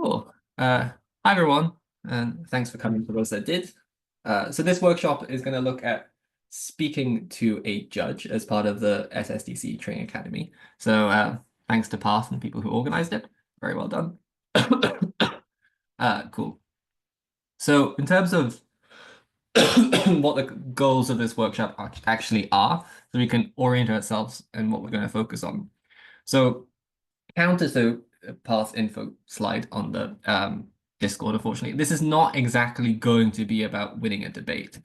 Cool. Hi everyone, and thanks for coming for those that did. So this workshop is going to look at speaking to a judge as part of the SSDC Training Academy. So thanks to Path and people who organized it. Very well done. Cool. So in terms of what the goals of this workshop actually are, so we can orient ourselves and what we're going to focus on. So counter to Path info slide on the Discord, unfortunately. This is not exactly going to be about winning a debate.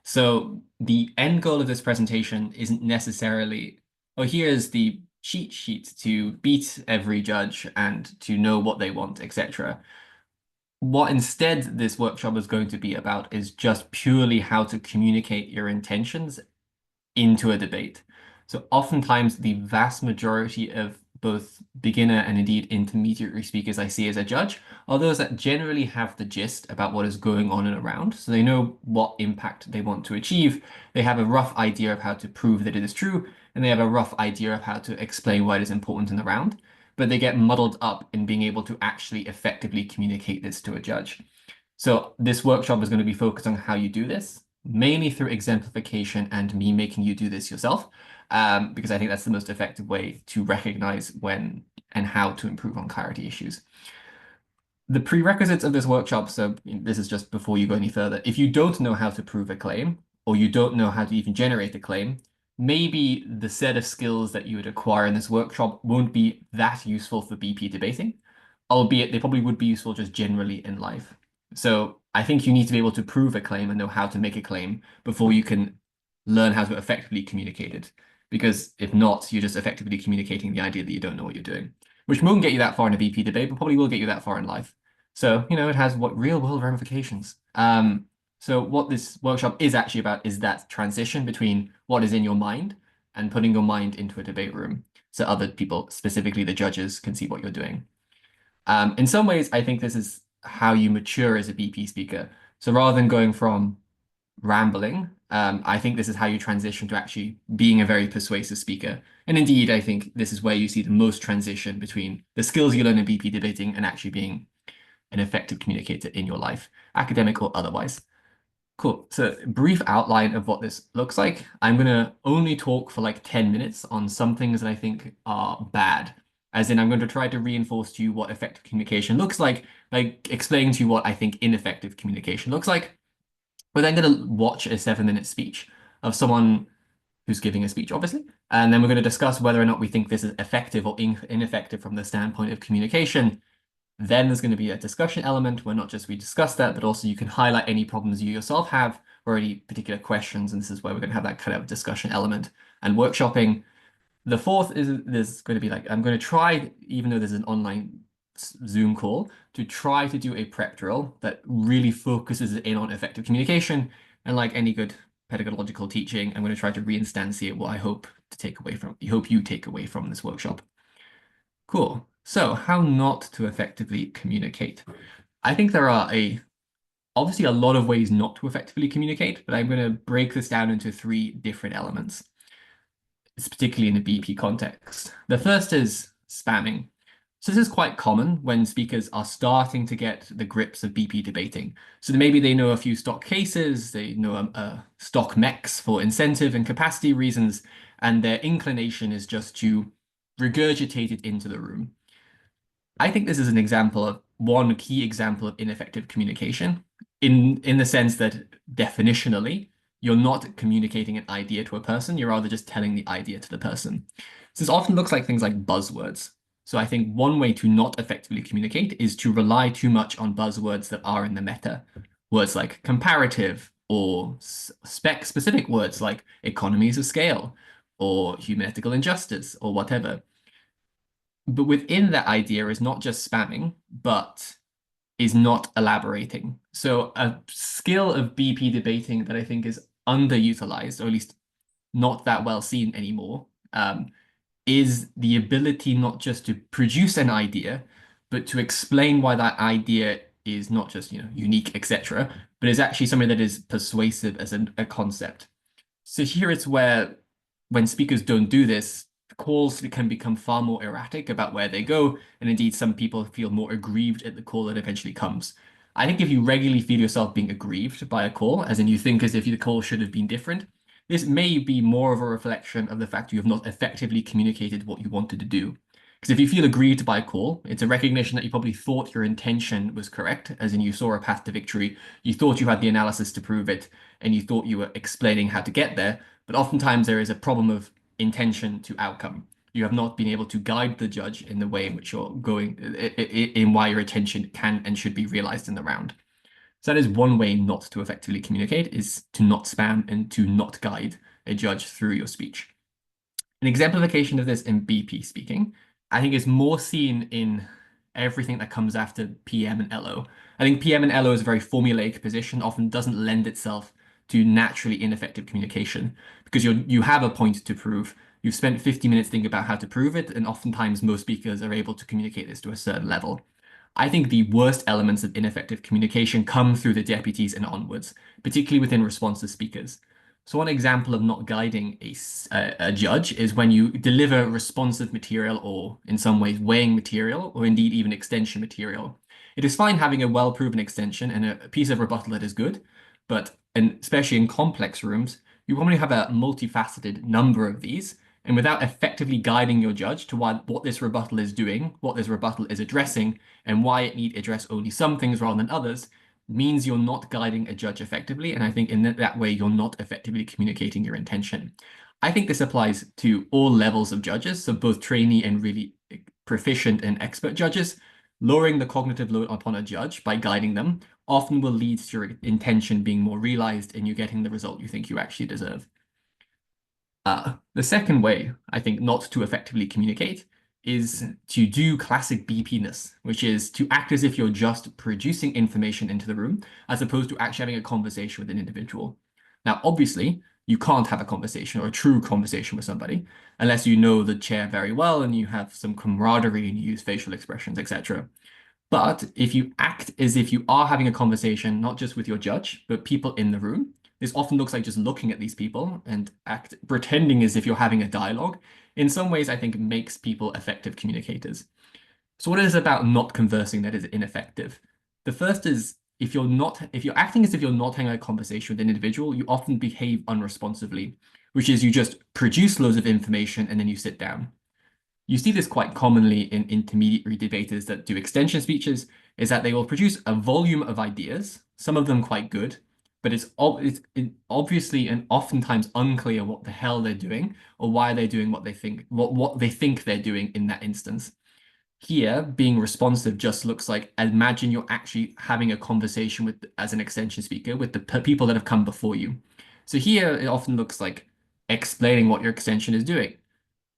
So the end goal of this presentation isn't necessarily, oh, here's the cheat sheet to beat every judge and to know what they want, etc. What instead this workshop is going to be about is just purely how to communicate your intentions into a debate. So oftentimes the vast majority of both beginner and indeed intermediate speakers I see as a judge are those that generally have the gist about what is going on and around. So they know what impact they want to achieve. They have a rough idea of how to prove that it is true, and they have a rough idea of how to explain why it is important in the round. But they get muddled up in being able to actually effectively communicate this to a judge. So this workshop is going to be focused on how you do this, mainly through exemplification and me making you do this yourself, because I think that's the most effective way to recognize when and how to improve on clarity issues. The prerequisites of this workshop, so this is just before you go any further, if you don't know how to prove a claim, or you don't know how to even generate a claim, maybe the set of skills that you would acquire in this workshop won't be that useful for BP debating, albeit they probably would be useful just generally in life. So I think you need to be able to prove a claim and know how to make a claim before you can learn how to effectively communicate it. Because if not, you're just effectively communicating the idea that you don't know what you're doing, which won't get you that far in a BP debate, but probably will get you that far in life. So, it has what real world ramifications. So what this workshop is actually about is that transition between what is in your mind and putting your mind into a debate room so other people, specifically the judges, can see what you're doing. In some ways, I think this is how you mature as a BP speaker. So rather than going from rambling, I think this is how you transition to actually being a very persuasive speaker. And indeed, I think this is where you see the most transition between the skills you learn in BP debating and actually being an effective communicator in your life, academic or otherwise. Cool. So brief outline of what this looks like. I'm going to only talk for like 10 minutes on some things that I think are bad. As in, I'm going to try to reinforce to you what effective communication looks like explaining to you what I think ineffective communication looks like. We're then going to watch a 7-minute speech of someone who's giving a speech, obviously. And then we're going to discuss whether or not we think this is effective or ineffective from the standpoint of communication. Then there's going to be a discussion element where not just we discuss that, but also you can highlight any problems you yourself have or any particular questions. And this is where we're going to have that kind of discussion element and workshopping. The fourth is there's going to be I'm going to try, even though there's an online Zoom call, to try to do a prep drill that really focuses in on effective communication. And like any good pedagogical teaching, I'm going to try to reinstantiate what I hope you take away from this workshop. Cool. So how not to effectively communicate? I think there are obviously a lot of ways not to effectively communicate, but I'm going to break this down into 3 different elements. It's particularly in the BP context. The first is spamming. So this is quite common when speakers are starting to get the grips of BP debating. So maybe they know a few stock cases, they know stock mecs for incentive and capacity reasons, and their inclination is just to regurgitate it into the room. I think this is an example of one key example of ineffective communication in the sense that definitionally, you're not communicating an idea to a person, you're rather just telling the idea to the person. So this often looks like things like buzzwords. So I think one way to not effectively communicate is to rely too much on buzzwords that are in the meta. Words like comparative or spec-specific words like economies of scale or human ethical injustice or whatever. But within that idea is not just spamming, but is not elaborating. So a skill of BP debating that I think is underutilized, or at least not that well seen anymore, is the ability not just to produce an idea, but to explain why that idea is not just unique, etc., but is actually something that is persuasive as a concept. So here it's where when speakers don't do this, calls can become far more erratic about where they go, and indeed some people feel more aggrieved at the call that eventually comes. I think if you regularly feel yourself being aggrieved by a call, as in you think as if the call should have been different, this may be more of a reflection of the fact you have not effectively communicated what you wanted to do. Because if you feel aggrieved by a call, it's a recognition that you probably thought your intention was correct, as in you saw a path to victory, you thought you had the analysis to prove it, and you thought you were explaining how to get there. But oftentimes there is a problem of intention to outcome. You have not been able to guide the judge in the way in which you're going, in why your intention can and should be realized in the round. So that is one way not to effectively communicate, is to not spam and to not guide a judge through your speech. An exemplification of this in BP speaking, I think, is more seen in everything that comes after PM and LO. I think PM and LO is a very formulaic position, often doesn't lend itself to naturally ineffective communication because you have a point to prove. You've spent 50 minutes thinking about how to prove it, and oftentimes most speakers are able to communicate this to a certain level. I think the worst elements of ineffective communication come through the deputies and onwards, particularly within responsive speakers. So one example of not guiding a judge is when you deliver responsive material or in some ways weighing material or indeed even extension material. It is fine having a well-proven extension and a piece of rebuttal that is good, but and especially in complex rooms, you probably have a multifaceted number of these, and without effectively guiding your judge to what this rebuttal is doing, what this rebuttal is addressing, and why it need address only some things rather than others, means you're not guiding a judge effectively. And I think in that way, you're not effectively communicating your intention. I think this applies to all levels of judges, so both trainee and really proficient and expert judges. Lowering the cognitive load upon a judge by guiding them often will lead to your intention being more realized and you getting the result you think you actually deserve. The second way, I think, not to effectively communicate is to do classic BP-ness, which is to act as if you're just producing information into the room, as opposed to actually having a conversation with an individual. Now, obviously, you can't have a conversation or a true conversation with somebody unless you know the chair very well and you have some camaraderie and you use facial expressions, etc. But if you act as if you are having a conversation, not just with your judge, but people in the room, this often looks like just looking at these people and pretending as if you're having a dialogue. In some ways, I think makes people effective communicators. So what is it about not conversing that is ineffective? The first is if you're acting as if you're not having a conversation with an individual, you often behave unresponsively, which is you just produce loads of information and then you sit down. You see this quite commonly in intermediary debaters that do extension speeches, is that they will produce a volume of ideas, some of them quite good, but it's obviously and oftentimes unclear what the hell they're doing or why they're doing what they think they're doing in that instance. Here, being responsive just looks like imagine you're actually having a conversation with as an extension speaker with the people that have come before you. So here it often looks like explaining what your extension is doing.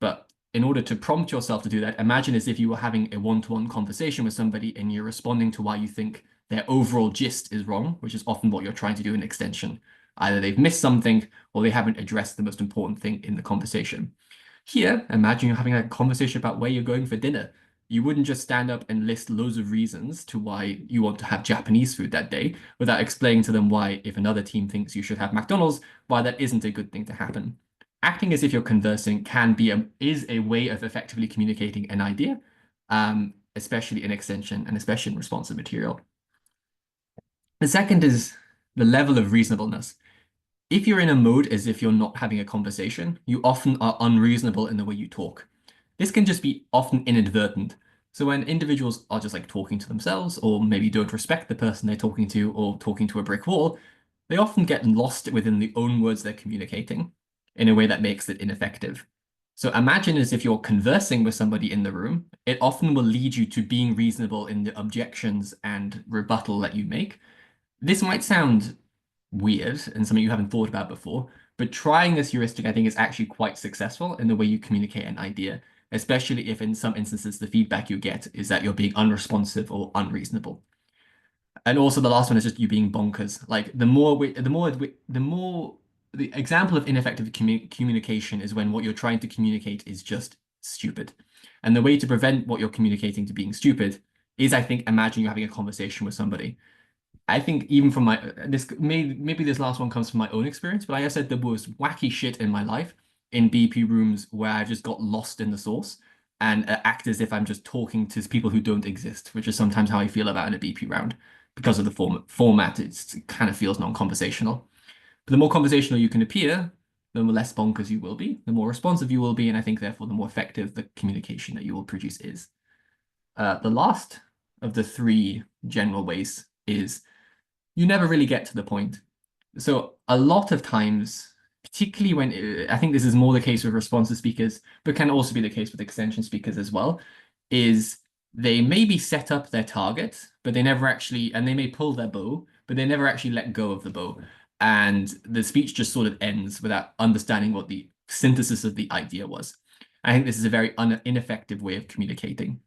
But in order to prompt yourself to do that, imagine as if you were having a one-to-one conversation with somebody and you're responding to why you think their overall gist is wrong, which is often what you're trying to do in extension. Either they've missed something or they haven't addressed the most important thing in the conversation. Here, imagine you're having a conversation about where you're going for dinner. You wouldn't just stand up and list loads of reasons to why you want to have Japanese food that day without explaining to them why, if another team thinks you should have McDonald's, why that isn't a good thing to happen. Acting as if you're conversing is a way of effectively communicating an idea, especially in extension and especially in responsive material. The second is the level of reasonableness. If you're in a mode as if you're not having a conversation, you often are unreasonable in the way you talk. This can just be often inadvertent. So when individuals are just like talking to themselves or maybe don't respect the person they're talking to or talking to a brick wall, they often get lost within the own words they're communicating in a way that makes it ineffective. So imagine as if you're conversing with somebody in the room, it often will lead you to being reasonable in the objections and rebuttal that you make. This might sound weird and something you haven't thought about before, but trying this heuristic, I think, is actually quite successful in the way you communicate an idea, especially if in some instances the feedback you get is that you're being unresponsive or unreasonable. And also the last one is just you being bonkers. Like the example of ineffective communication is when what you're trying to communicate is just stupid. And the way to prevent what you're communicating to being stupid is, I think, imagine you're having a conversation with somebody. I think even from maybe this last one comes from my own experience, but I have said the most wacky shit in my life. in BP rooms where I've just got lost in the source and act as if I'm just talking to people who don't exist, which is sometimes how I feel about in a BP round because of the format. It kind of feels non-conversational. But the more conversational you can appear, the less bonkers you will be, the more responsive you will be, and I think therefore the more effective the communication that you will produce is. The last of the three general ways is you never really get to the point. So a lot of times, particularly when I think this is more the case with responsive speakers, but can also be the case with extension speakers as well, is they maybe set up their target, but they never actually, and they may pull their bow, but they never actually let go of the bow. And the speech just sort of ends without understanding what the synthesis of the idea was. I think this is a very ineffective way of communicating.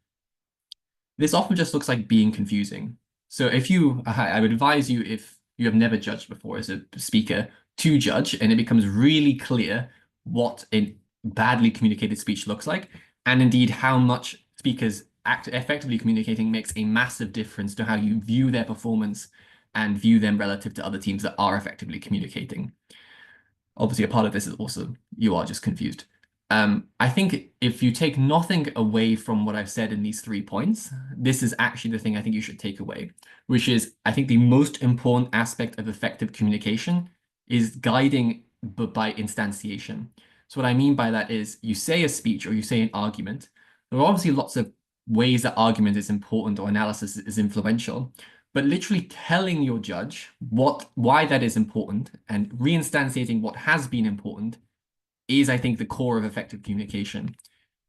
This often just looks like being confusing. So I would advise you, if you have never judged before as a speaker, to judge, and it becomes really clear what a badly communicated speech looks like, and indeed how much speakers act effectively communicating makes a massive difference to how you view their performance and view them relative to other teams that are effectively communicating. Obviously, a part of this is also you are just confused. I think if you take nothing away from what I've said in these 3 points, this is actually the thing I think you should take away, which is I think the most important aspect of effective communication is guiding by instantiation. So what I mean by that is you say a speech or you say an argument. There are obviously lots of ways that argument is important or analysis is influential, but literally telling your judge why that is important and reinstantiating what has been important is, I think, the core of effective communication.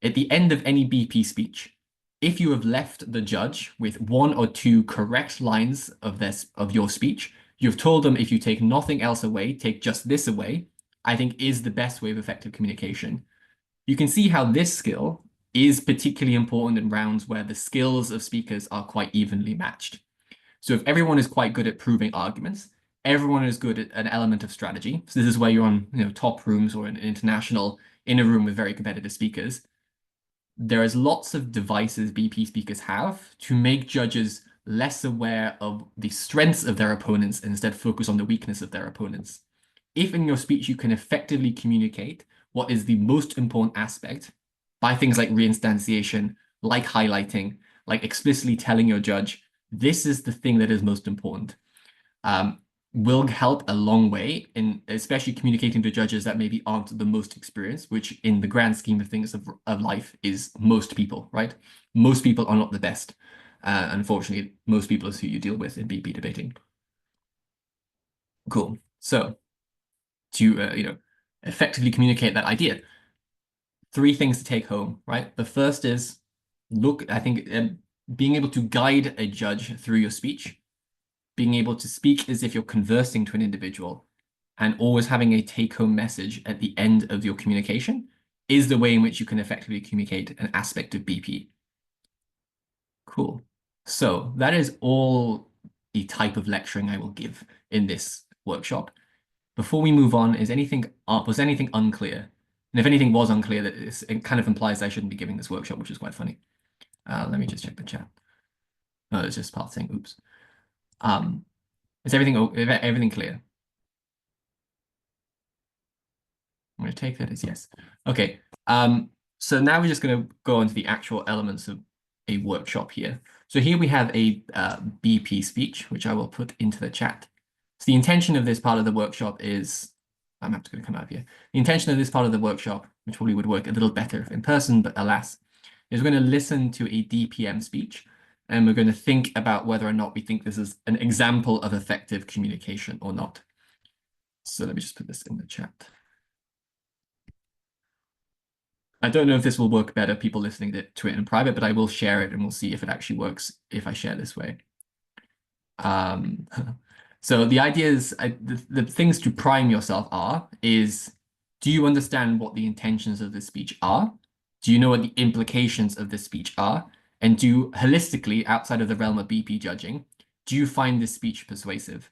At the end of any BP speech, if you have left the judge with 1 or 2 correct lines of your speech, you've told them if you take nothing else away, take just this away, I think is the best way of effective communication. You can see how this skill is particularly important in rounds where the skills of speakers are quite evenly matched. So if everyone is quite good at proving arguments, everyone is good at an element of strategy. So this is where you're on, top rooms or an international in a room with very competitive speakers. There is lots of devices BP speakers have to make judges less aware of the strengths of their opponents and instead focus on the weakness of their opponents. If in your speech you can effectively communicate what is the most important aspect by things like reinstantiation, like highlighting, like explicitly telling your judge, this is the thing that is most important, will help a long way in especially communicating to judges that maybe aren't the most experienced, which in the grand scheme of things of life is most people, right? Most people are not the best. Unfortunately, most people is who you deal with in BP debating. Cool. So to effectively communicate that idea, 3 things to take home, right? The first is I think being able to guide a judge through your speech, being able to speak as if you're conversing to an individual, and always having a take-home message at the end of your communication is the way in which you can effectively communicate an aspect of BP. Cool. So that is all the type of lecturing I will give in this workshop. Before we move on, was anything unclear? And if anything was unclear, it kind of implies I shouldn't be giving this workshop, which is quite funny. Let me just check the chat. No, it's just part saying oops. Is everything clear? I'm going to take that as yes. Okay. So now we're just going to go on to the actual elements of a workshop here. So here we have a BP speech, which I will put into the chat. So the intention of this part of the workshop is, I'm going to come out here. The intention of this part of the workshop, which probably would work a little better in person, but alas, is we're going to listen to a DPM speech, and we're going to think about whether or not we think this is an example of effective communication or not. So let me just put this in the chat. I don't know if this will work better, people listening to it in private, but I will share it and we'll see if it actually works if I share this way. So the idea is, the things to prime yourself is, do you understand what the intentions of this speech are? Do you know what the implications of this speech are? And holistically, outside of the realm of BP judging, do you find this speech persuasive?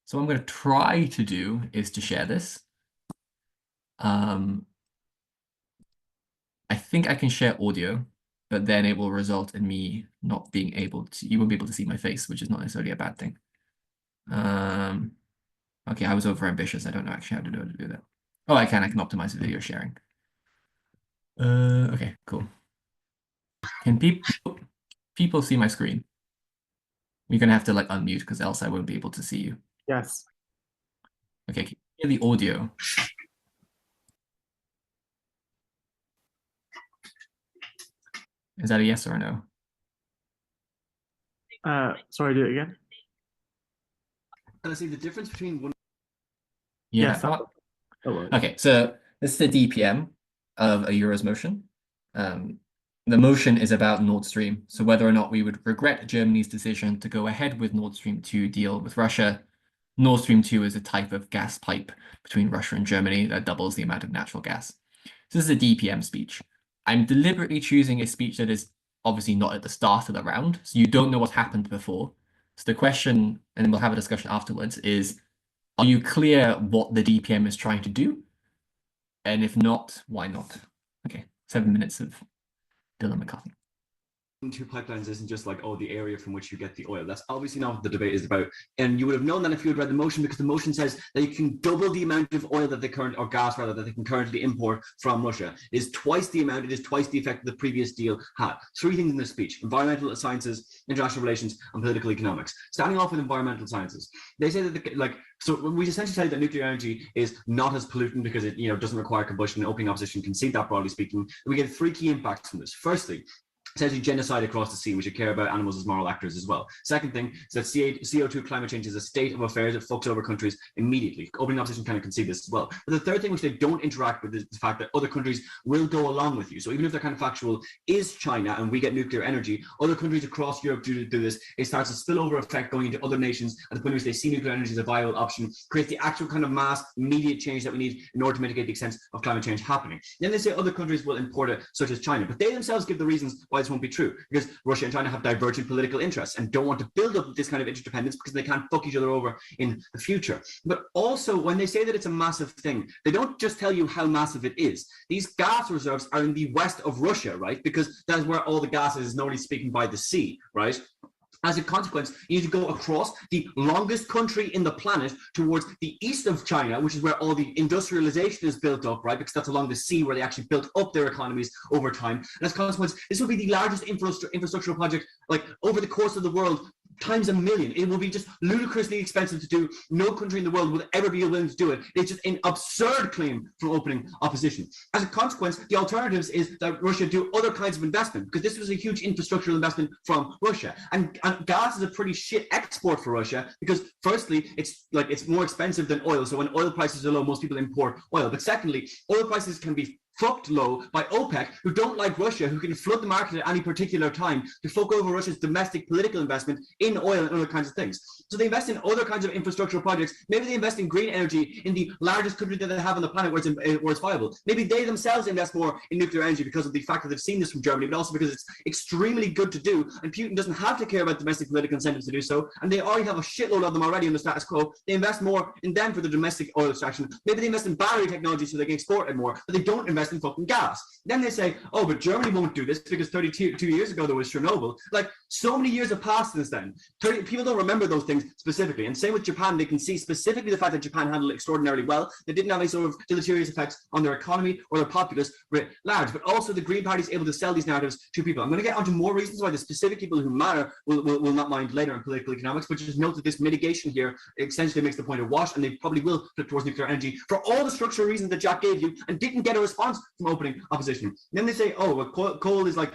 So what I'm going to try to do is to share this. I think I can share audio, but then it will result in me not being able to, you won't be able to see my face, which is not necessarily a bad thing. Okay, I was over ambitious. I don't know actually how to do that. Oh, I can optimize the video sharing. Okay, cool. Can people see my screen? You're gonna have to like unmute because else I won't be able to see you. Yes. Okay, can you hear the audio? Is that a yes or a no? Sorry, do it again. Can I see the difference between one? Yeah. Yes, that works. Okay, so this is the DPM of a Euro's motion. The motion is about Nord Stream, so whether or not we would regret Germany's decision to go ahead with Nord Stream 2 deal with Russia. Nord Stream 2 is a type of gas pipe between Russia and Germany that doubles the amount of natural gas. So this is a DPM speech. I'm deliberately choosing a speech that is obviously not at the start of the round, so you don't know what happened before. So the question, and we'll have a discussion afterwards, is are you clear what the DPM is trying to do? And if not, why not? Okay, 7 minutes of Dylan McCarthy. Two pipelines isn't just like, oh, the area from which you get the oil. That's obviously not what the debate is about. And you would have known that if you had read the motion, because the motion says that you can double the amount of oil that they or gas rather, that they can currently import from Russia. It is twice the amount, it is twice the effect the previous deal had. Three things in this speech: environmental sciences, international relations, and political economics. Starting off with environmental sciences, they say that so we essentially say that nuclear energy is not as pollutant because it doesn't require combustion. Opening opposition concede that, broadly speaking. We get three key impacts from this. Firstly, essentially genocide across the sea. We should care about animals as moral actors as well. Second thing is that CO2 climate change is a state of affairs that fucks over countries immediately. Opening opposition kind of concede this as well. But the third thing which they don't interact with is the fact that other countries will go along with you. So even if they're kind of factual, is China and we get nuclear energy, other countries across Europe do this, it starts a spillover effect going into other nations at the point at which they see nuclear energy as a viable option, creates the actual kind of mass immediate change that we need in order to mitigate the extent of climate change happening. Then they say other countries will import it, such as China, but they themselves give the reasons why this won't be true, because Russia and China have divergent political interests and don't want to build up this kind of interdependence because they can't fuck each other over in the future. But also, when they say that it's a massive thing, they don't just tell you how massive it is. These gas reserves are in the west of Russia, right? Because that's where all the gas is, normally speaking, by the sea, right? As a consequence, you need to go across the longest country in the planet towards the east of China, which is where all the industrialization is built up, right? Because that's along the sea where they actually built up their economies over time. And as a consequence, this will be the largest infrastructural project, like, over the course of the world, times a million. It will be just ludicrously expensive to do. No country in the world will ever be willing to do it. It's just an absurd claim from opening opposition. As a consequence, the alternatives is that Russia do other kinds of investment, because this was a huge infrastructural investment from Russia. And gas is a pretty shit export for Russia, because firstly, it's more expensive than oil. So when oil prices are low, most people import oil. But secondly, oil prices can be fucked low by OPEC, who don't like Russia, who can flood the market at any particular time to fuck over Russia's domestic political investment in oil and other kinds of things. So they invest in other kinds of infrastructural projects. Maybe they invest in green energy in the largest country that they have on the planet where it's viable. Maybe they themselves invest more in nuclear energy because of the fact that they've seen this from Germany, but also because it's extremely good to do, and Putin doesn't have to care about domestic political incentives to do so, and they already have a shitload of them already in the status quo. They invest more in them for the domestic oil extraction. Maybe they invest in battery technology so they can export it more, but they don't invest in fucking gas. Then they say, oh, but Germany won't do this because 32 years ago there was Chernobyl. Like, so many years have passed since then. People don't remember those things specifically. And same with Japan. They can see specifically the fact that Japan handled it extraordinarily well. They didn't have any sort of deleterious effects on their economy or their populace writ large. But also the Green Party is able to sell these narratives to people. I'm going to get onto more reasons why the specific people who matter will not mind later in political economics, but just note that this mitigation here essentially makes the point of wash, and they probably will flip towards nuclear energy for all the structural reasons that Jack gave you and didn't get a response from opening opposition. Then they say, oh, well, coal is like,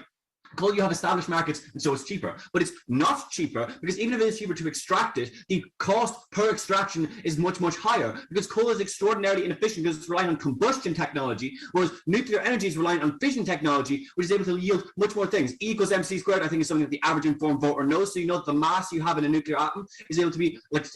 coal, you have established markets, and so it's cheaper. But it's not cheaper, because even if it is cheaper to extract it, the cost per extraction is much, much higher, because coal is extraordinarily inefficient because it's relying on combustion technology, whereas nuclear energy is relying on fission technology, which is able to yield much more things. E equals mc squared, I think, is something that the average informed voter knows. So you know that the mass you have in a nuclear atom is able to be like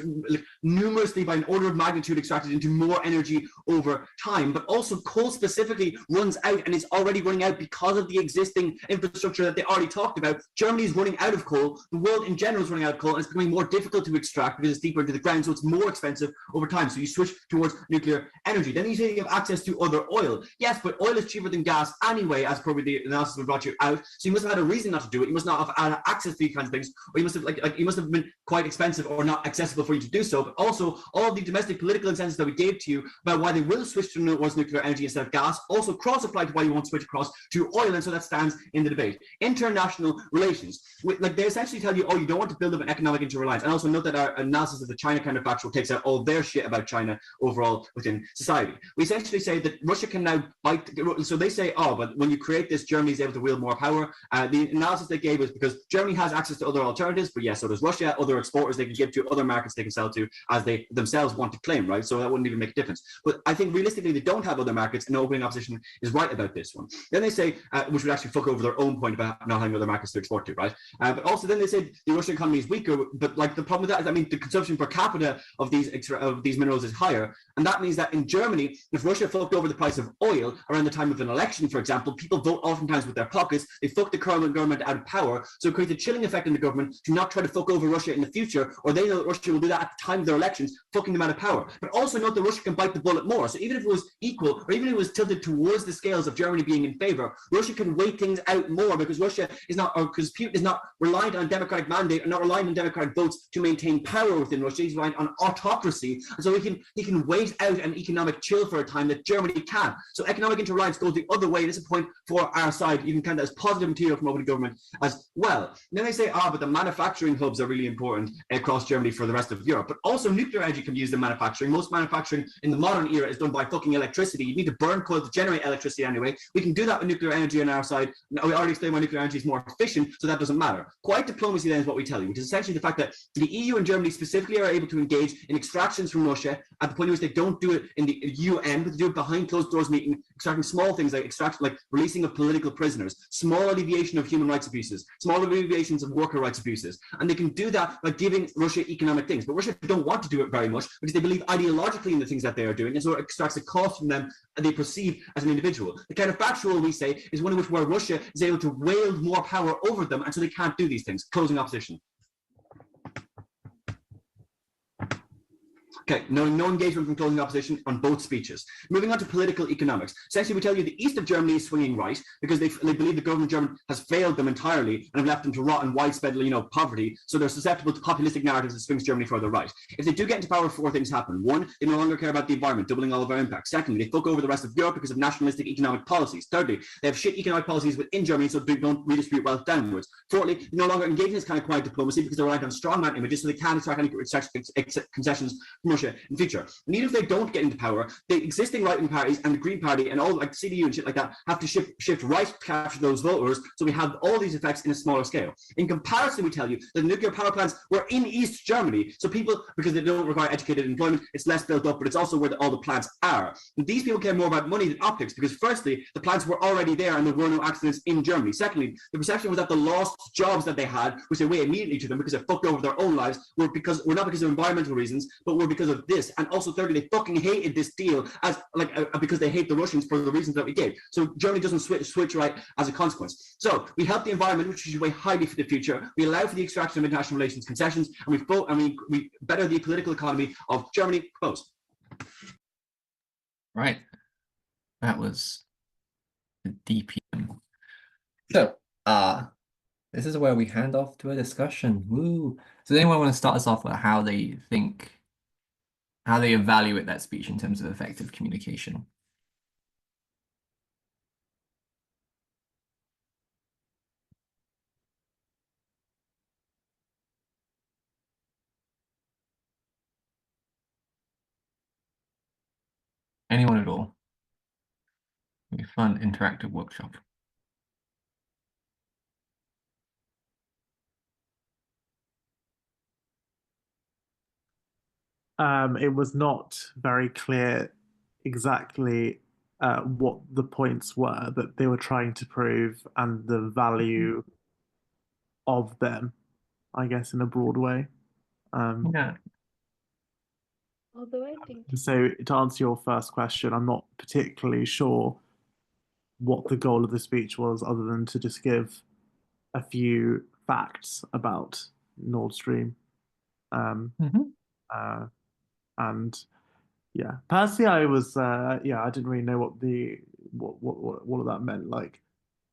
numerously, by an order of magnitude, extracted into more energy over time. But also coal specifically runs out, and it's already running out because of the existing infrastructure that they already talked about. Germany is running out of coal. The world in general is running out of coal, and it's becoming more difficult to extract because it's deeper into the ground, so it's more expensive over time. So you switch towards nuclear energy. Then you say you have access to other oil. Yes, but oil is cheaper than gas anyway, as probably the analysis we brought you out. So you must have had a reason not to do it. You must not have had access to these kinds of things, or you must have you must have been quite expensive or not accessible for you to do so. But also all of the domestic political incentives that we gave to you about why they will switch towards nuclear energy instead of gas also cross-apply to why you won't switch across to oil, and so that stands in the debate. International relations, like they essentially tell you, oh, you don't want to build up an economic interreliance. And also note that our analysis of the China counterfactual takes out all their shit about China overall within society. We essentially say that Russia can now bite. So they say, oh, but when you create this, Germany is able to wield more power. The analysis they gave was because Germany has access to other alternatives, but yes, so does Russia. Other exporters they can give to, other markets they can sell to as they themselves want to claim, right? So that wouldn't even make a difference. But I think realistically they don't have other markets, and opening opposition is right about this one. Then they say, which would actually fuck over their own point about not having other markets to export to, right? But also then they say the Russian economy is weaker, but like the problem with that is, I mean, the consumption per capita of these minerals is higher, and that means that in Germany, if Russia fucked over the price of oil around the time of an election, for example, people vote oftentimes with their pockets. They fuck the current government out of power, so it creates a chilling effect in the government to not try to fuck over Russia in the future, or they know that Russia will do that at the time of their elections, fucking them out of power. But also note that Russia can bite the bullet more. So even if it was equal, or even if it was tilted towards the scales of Germany being in favor, Russia can wait things out more because Russia is not, or because Putin is not reliant on democratic mandate, or not reliant on democratic votes to maintain power within Russia. He's reliant on autocracy, and so he can wait out an economic chill for a time that Germany can. So economic interalliance goes the other way. This is a point for our side. You can count that as positive material from opening government as well. And then they say, but the manufacturing hubs are really important across Germany for the rest of Europe. But also nuclear energy can be used in manufacturing. Most manufacturing in the modern era is done by fucking electricity. You need to burn coal to generate electricity anyway. We can do that with nuclear energy on our side. Now, we already explained why nuclear energy is more efficient, so that doesn't matter. Quiet diplomacy then is what we tell you, which is essentially the fact that the EU and Germany specifically are able to engage in extractions from Russia at the point in which they don't do it in the UN, but they do it behind closed doors meeting, extracting small things like releasing of political prisoners, small alleviation of human rights abuses, small alleviations of worker rights abuses. And they can do that by giving Russia economic things. But Russia don't want to do it very much because they believe ideologically in the things that they are doing, and so it extracts a cost from them and they perceive as an individual. The counterfactual, we say, is one in which where Russia is able to wield more power over them, and so they can't do these things. Closing opposition. Okay, no engagement from closing opposition on both speeches. Moving on to political economics. Essentially, we tell you the east of Germany is swinging right because they believe the government of Germany has failed them entirely and have left them to rot in widespread, poverty. So they're susceptible to populistic narratives that swings Germany further right. If they do get into power, 4 things happen. 1, they no longer care about the environment, doubling all of our impact. Secondly, they fuck over the rest of Europe because of nationalistic economic policies. Thirdly, they have shit economic policies within Germany, so they don't redistribute wealth downwards. Fourthly, they no longer engage in this kind of quiet diplomacy because they're reliant on strongman images, so they can't extract any concessions from Russia in future. And even if they don't get into power, the existing right-wing parties and the Green Party and all like CDU and shit like that have to shift right to capture those voters. So we have all these effects in a smaller scale. In comparison, we tell you that the nuclear power plants were in East Germany. So people, because they don't require educated employment, it's less built up, but it's also where all the plants are. And these people care more about money than optics because firstly, the plants were already there and there were no accidents in Germany. Secondly, the perception was that the lost jobs that they had, which they weigh immediately to them because they fucked over their own lives, were not because of environmental reasons, but were because of this. And also thirdly, they fucking hated this deal as because they hate the Russians for the reasons that we gave. So Germany doesn't switch right as a consequence. So we help the environment, which we should weigh highly for the future. We allow for the extraction of international relations concessions, and we better the political economy of Germany. Propose. Right. That was the DPM. So, this is where we hand off to a discussion. Woo! So, does anyone want to start us off with how they evaluate that speech in terms of effective communication? Anyone at all? It'll be a fun, interactive workshop. It was not very clear exactly what the points were that they were trying to prove and the value of them, I guess, in a broad way. Yeah. Although I think So to answer your first question, I'm not particularly sure what the goal of the speech was, other than to just give a few facts about Nord Stream. Um, Mhm. and yeah, personally, I didn't really know what all of that meant. Like,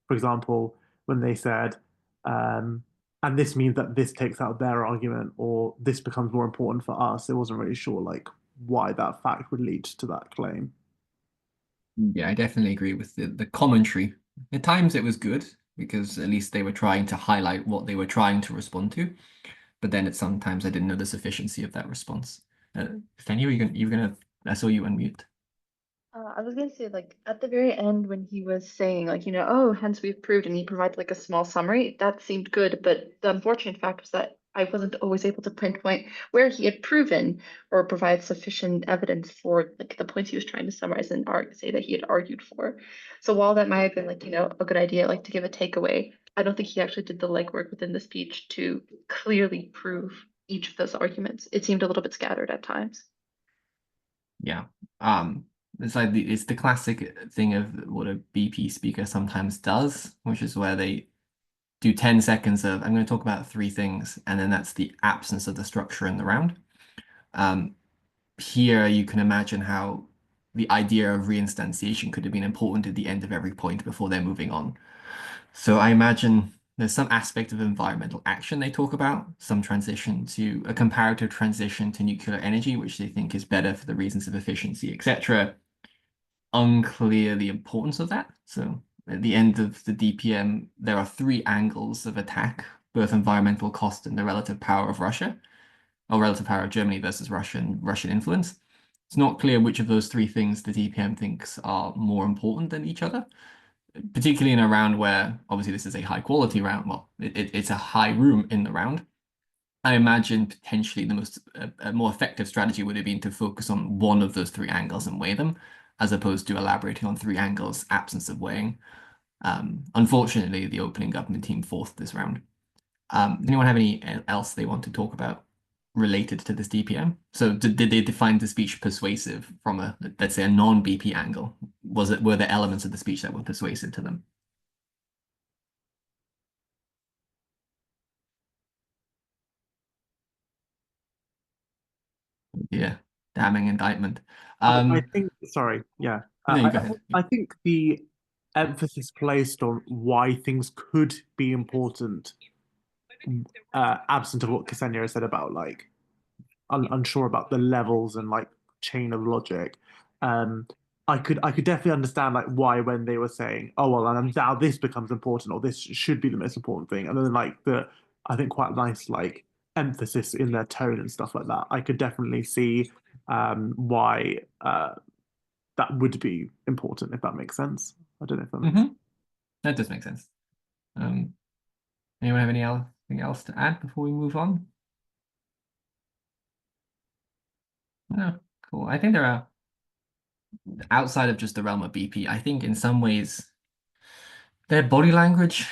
for example, when they said, and this means that this takes out their argument, or this becomes more important for us. I wasn't really sure like why that fact would lead to that claim. Yeah, I definitely agree with the commentary. At times it was good because at least they were trying to highlight what they were trying to respond to. But then at sometimes I didn't know the sufficiency of that response. Fanny, you were gonna I saw you unmute. I was gonna say, like, at the very end when he was saying, like, oh, hence we've proved, and he provided like a small summary, that seemed good. But the unfortunate fact was that I wasn't always able to pinpoint where he had proven or provide sufficient evidence for like the points he was trying to summarize and say that he had argued for. So while that might have been like, a good idea, like to give a takeaway, I don't think he actually did the legwork within the speech to clearly prove each of those arguments. It seemed a little bit scattered at times. Yeah. It's like it's the classic thing of what a BP speaker sometimes does, which is where they do 10 seconds of I'm going to talk about three things, and then that's the absence of the structure in the round. Here you can imagine how the idea of reinstantiation could have been important at the end of every point before they're moving on. So I imagine there's some aspect of environmental action they talk about, some transition to a comparative transition to nuclear energy, which they think is better for the reasons of efficiency, etc. Unclear the importance of that. So at the end of the DPM, there are three angles of attack, both environmental cost and the relative power of Russia, or relative power of Germany versus Russian influence. It's not clear which of those three things the DPM thinks are more important than each other, particularly in a round where obviously this is a high quality round. Well, it's a high room in the round. I imagine potentially the a more effective strategy would have been to focus on one of those three angles and weigh them, as opposed to elaborating on three angles, absence of weighing. Unfortunately, the opening government team fourth this round. Does anyone have any else they want to talk about related to this DPM? So did they define the speech persuasive from a, let's say, a non-BP angle? Were there elements of the speech that were persuasive to them? Yeah, damning indictment. I think, sorry, yeah, No, you go ahead. I think the emphasis placed on why things could be important, absent of what Ksenia said about like unsure about the levels and like chain of logic. Um, I could definitely understand like why when they were saying, oh well, and now this becomes important or this should be the most important thing, and then like the I think quite nice like emphasis in their tone and stuff like that. I could definitely see why that would be important if that makes sense. I don't know if that makes sense. That does make sense. Anyone have anything else to add before we move on? No, cool. I think there are, outside of just the realm of BP, I think in some ways their body language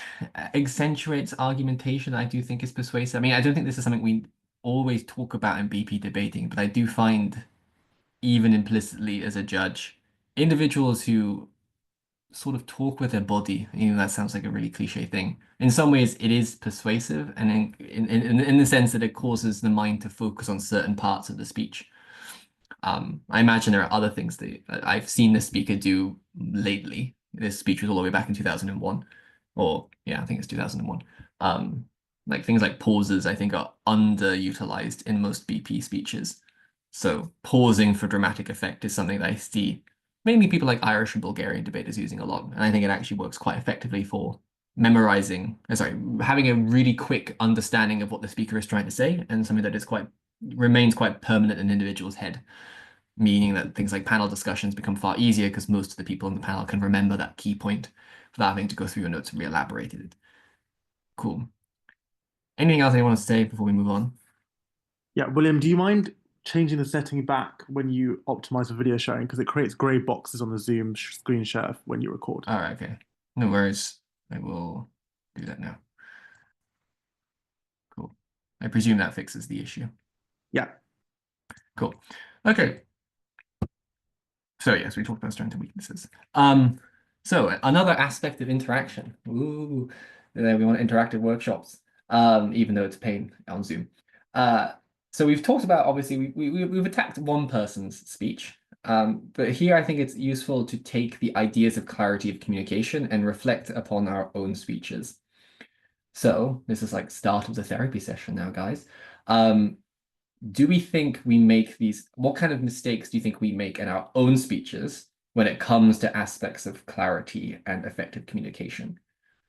accentuates argumentation I do think is persuasive. I mean, I don't think this is something we always talk about in BP debating, but I do find, even implicitly as a judge, individuals who sort of talk with their body, that sounds like a really cliche thing. In some ways, it is persuasive, and in the sense that it causes the mind to focus on certain parts of the speech. I imagine there are other things that I've seen the speaker do lately. This speech was all the way back in 2001, or yeah, I think it's 2001. Like things like pauses, I think, are underutilized in most BP speeches. So pausing for dramatic effect is something that I see mainly people like Irish and Bulgarian debaters using a lot, and I think it actually works quite effectively for having a really quick understanding of what the speaker is trying to say, and something that remains quite permanent in an individual's head, meaning that things like panel discussions become far easier because most of the people in the panel can remember that key point without having to go through your notes and re-elaborate it. Cool. Anything else anyone wants to say before we move on? Yeah, William, do you mind changing the setting back when you optimize for video sharing because it creates grey boxes on the Zoom screen share when you record? All right, okay. No worries. I will do that now. Cool. I presume that fixes the issue. Yeah. Cool. Okay. So yes, we talked about strengths and weaknesses. So another aspect of interaction. Ooh. We want interactive workshops, even though it's a pain on Zoom. So we've talked about, obviously, we've attacked one person's speech. But here I think it's useful to take the ideas of clarity of communication and reflect upon our own speeches. So this is like start of the therapy session now, guys. Do we think we make what kind of mistakes do you think we make in our own speeches when it comes to aspects of clarity and effective communication?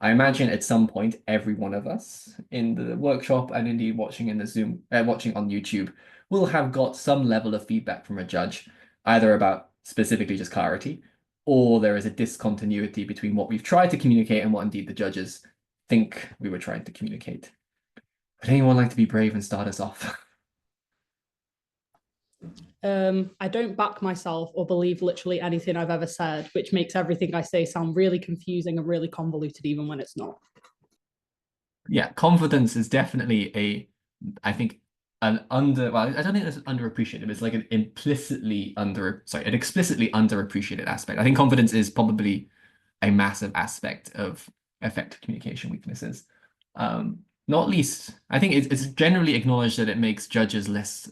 I imagine at some point, every one of us in the workshop and indeed watching in the Zoom, watching on YouTube, will have got some level of feedback from a judge, either about specifically just clarity, or there is a discontinuity between what we've tried to communicate and what indeed the judges think we were trying to communicate. Would anyone like to be brave and start us off? I don't back myself or believe literally anything I've ever said, which makes everything I say sound really confusing and really convoluted, even when it's not. Yeah, confidence is definitely I think, well, I don't think it's underappreciated. It's like an explicitly underappreciated aspect. I think confidence is probably a massive aspect of effective communication weaknesses. Not least, I think it's generally acknowledged that it makes judges less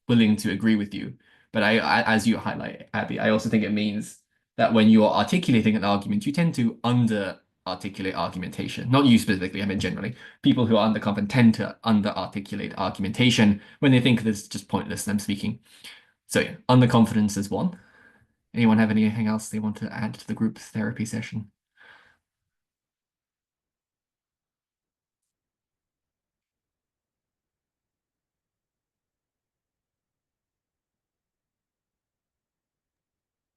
willing to agree with you. But as you highlight, Abby, I also think it means that when you are articulating an argument, you tend to under-articulate argumentation. Not you specifically, I mean generally. People who are underconfident tend to under-articulate argumentation when they think it's just pointless them speaking. So yeah, underconfidence is one. Anyone have anything else they want to add to the group therapy session?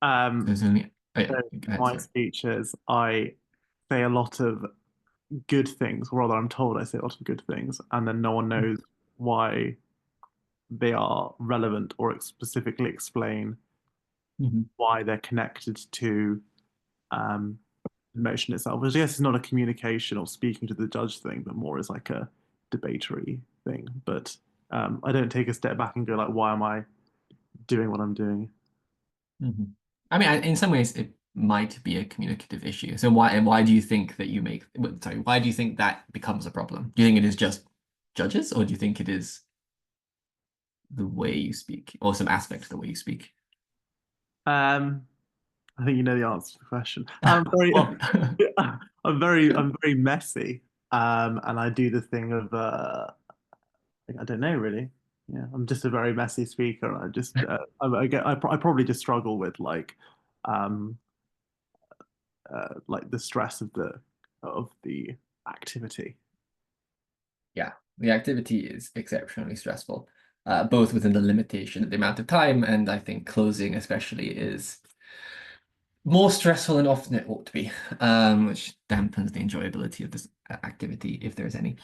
There's only My speeches, I say a lot of good things, or rather, I'm told I say a lot of good things, and then no one knows why they are relevant or specifically explain why they're connected to the motion itself. Which I guess it's not a communication or speaking to the judge thing, but more as like a debatory thing. But I don't take a step back and go like, why am I doing what I'm doing? I mean, in some ways, it might be a communicative issue. So why do you think that why do you think that becomes a problem? Do you think it is just judges, or do you think it is the way you speak, or some aspect of the way you speak? I think you know the answer to the question. I'm very, Well, I'm very messy, and I do the thing of I don't know really. Yeah, I'm just a very messy speaker. I just I probably just struggle with um like the stress of the activity. Yeah, the activity is exceptionally stressful, both within the limitation of the amount of time, and I think closing especially is more stressful than often it ought to be, which dampens the enjoyability of this activity, if there is any.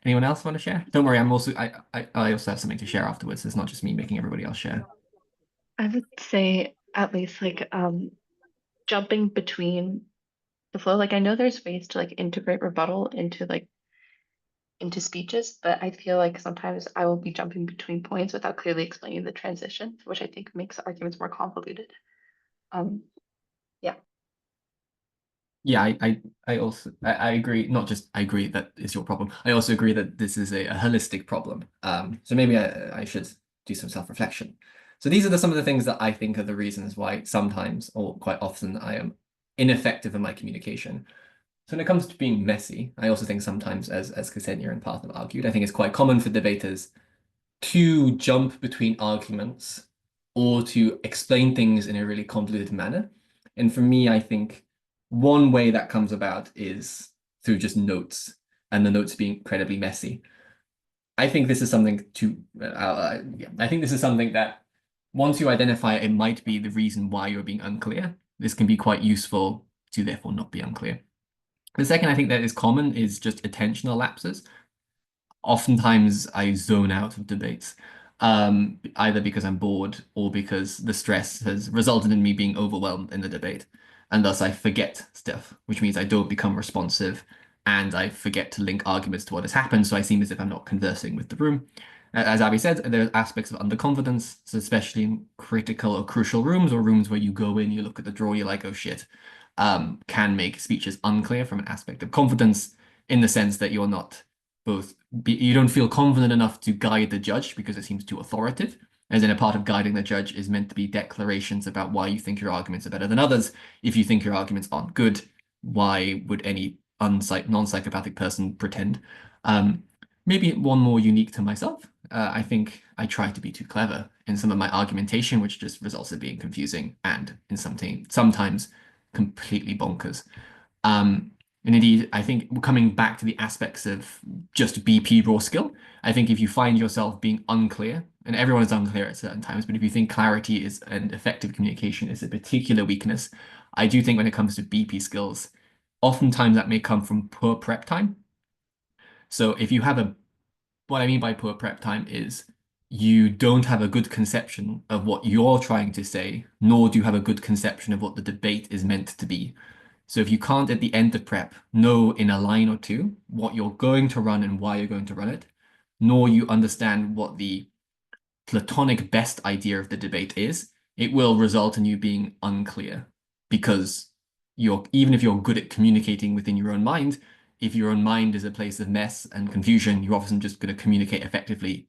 Anyone else want to share? Don't worry, I also have something to share afterwards. It's not just me making everybody else share. I would say at least like jumping between the flow. Like I know there's ways to like integrate rebuttal into speeches, but I feel like sometimes I will be jumping between points without clearly explaining the transition, which I think makes arguments more convoluted. Yeah. Yeah, I also agree. Not just I agree that is your problem. I also agree that this is a holistic problem. So maybe I should do some self-reflection. So these are some of the things that I think are the reasons why sometimes or quite often I am ineffective in my communication. So when it comes to being messy, I also think sometimes, as Ksenia and Parth have argued, I think it's quite common for debaters to jump between arguments or to explain things in a really convoluted manner. And for me, I think one way that comes about is through just notes, and the notes being incredibly messy. I think this is something I think this is something that once you identify it might be the reason why you're being unclear, this can be quite useful to therefore not be unclear. The second I think that is common is just attentional lapses. Oftentimes I zone out of debates, either because I'm bored or because the stress has resulted in me being overwhelmed in the debate. And thus I forget stuff, which means I don't become responsive and I forget to link arguments to what has happened. So I seem as if I'm not conversing with the room. As Abby said, there are aspects of underconfidence, so especially in critical or crucial rooms or rooms where you go in, you look at the draw, you're like, oh shit, can make speeches unclear from an aspect of confidence. in the sense that you're not you don't feel confident enough to guide the judge because it seems too authoritative. As in, a part of guiding the judge is meant to be declarations about why you think your arguments are better than others. If you think your arguments aren't good, why would any non-psychopathic person pretend? Maybe one more unique to myself. I think I try to be too clever in some of my argumentation, which just results in being confusing and in sometimes completely bonkers. And indeed, I think coming back to the aspects of just BP raw skill, I think if you find yourself being unclear, and everyone is unclear at certain times, but if you think clarity is and effective communication is a particular weakness, I do think when it comes to BP skills, oftentimes that may come from poor prep time. So if you have what I mean by poor prep time is you don't have a good conception of what you're trying to say, nor do you have a good conception of what the debate is meant to be. So if you can't at the end of prep know in a line or two what you're going to run and why you're going to run it, nor you understand what the platonic best idea of the debate is, it will result in you being unclear because even if you're good at communicating within your own mind, if your own mind is a place of mess and confusion, you're often just going to communicate effectively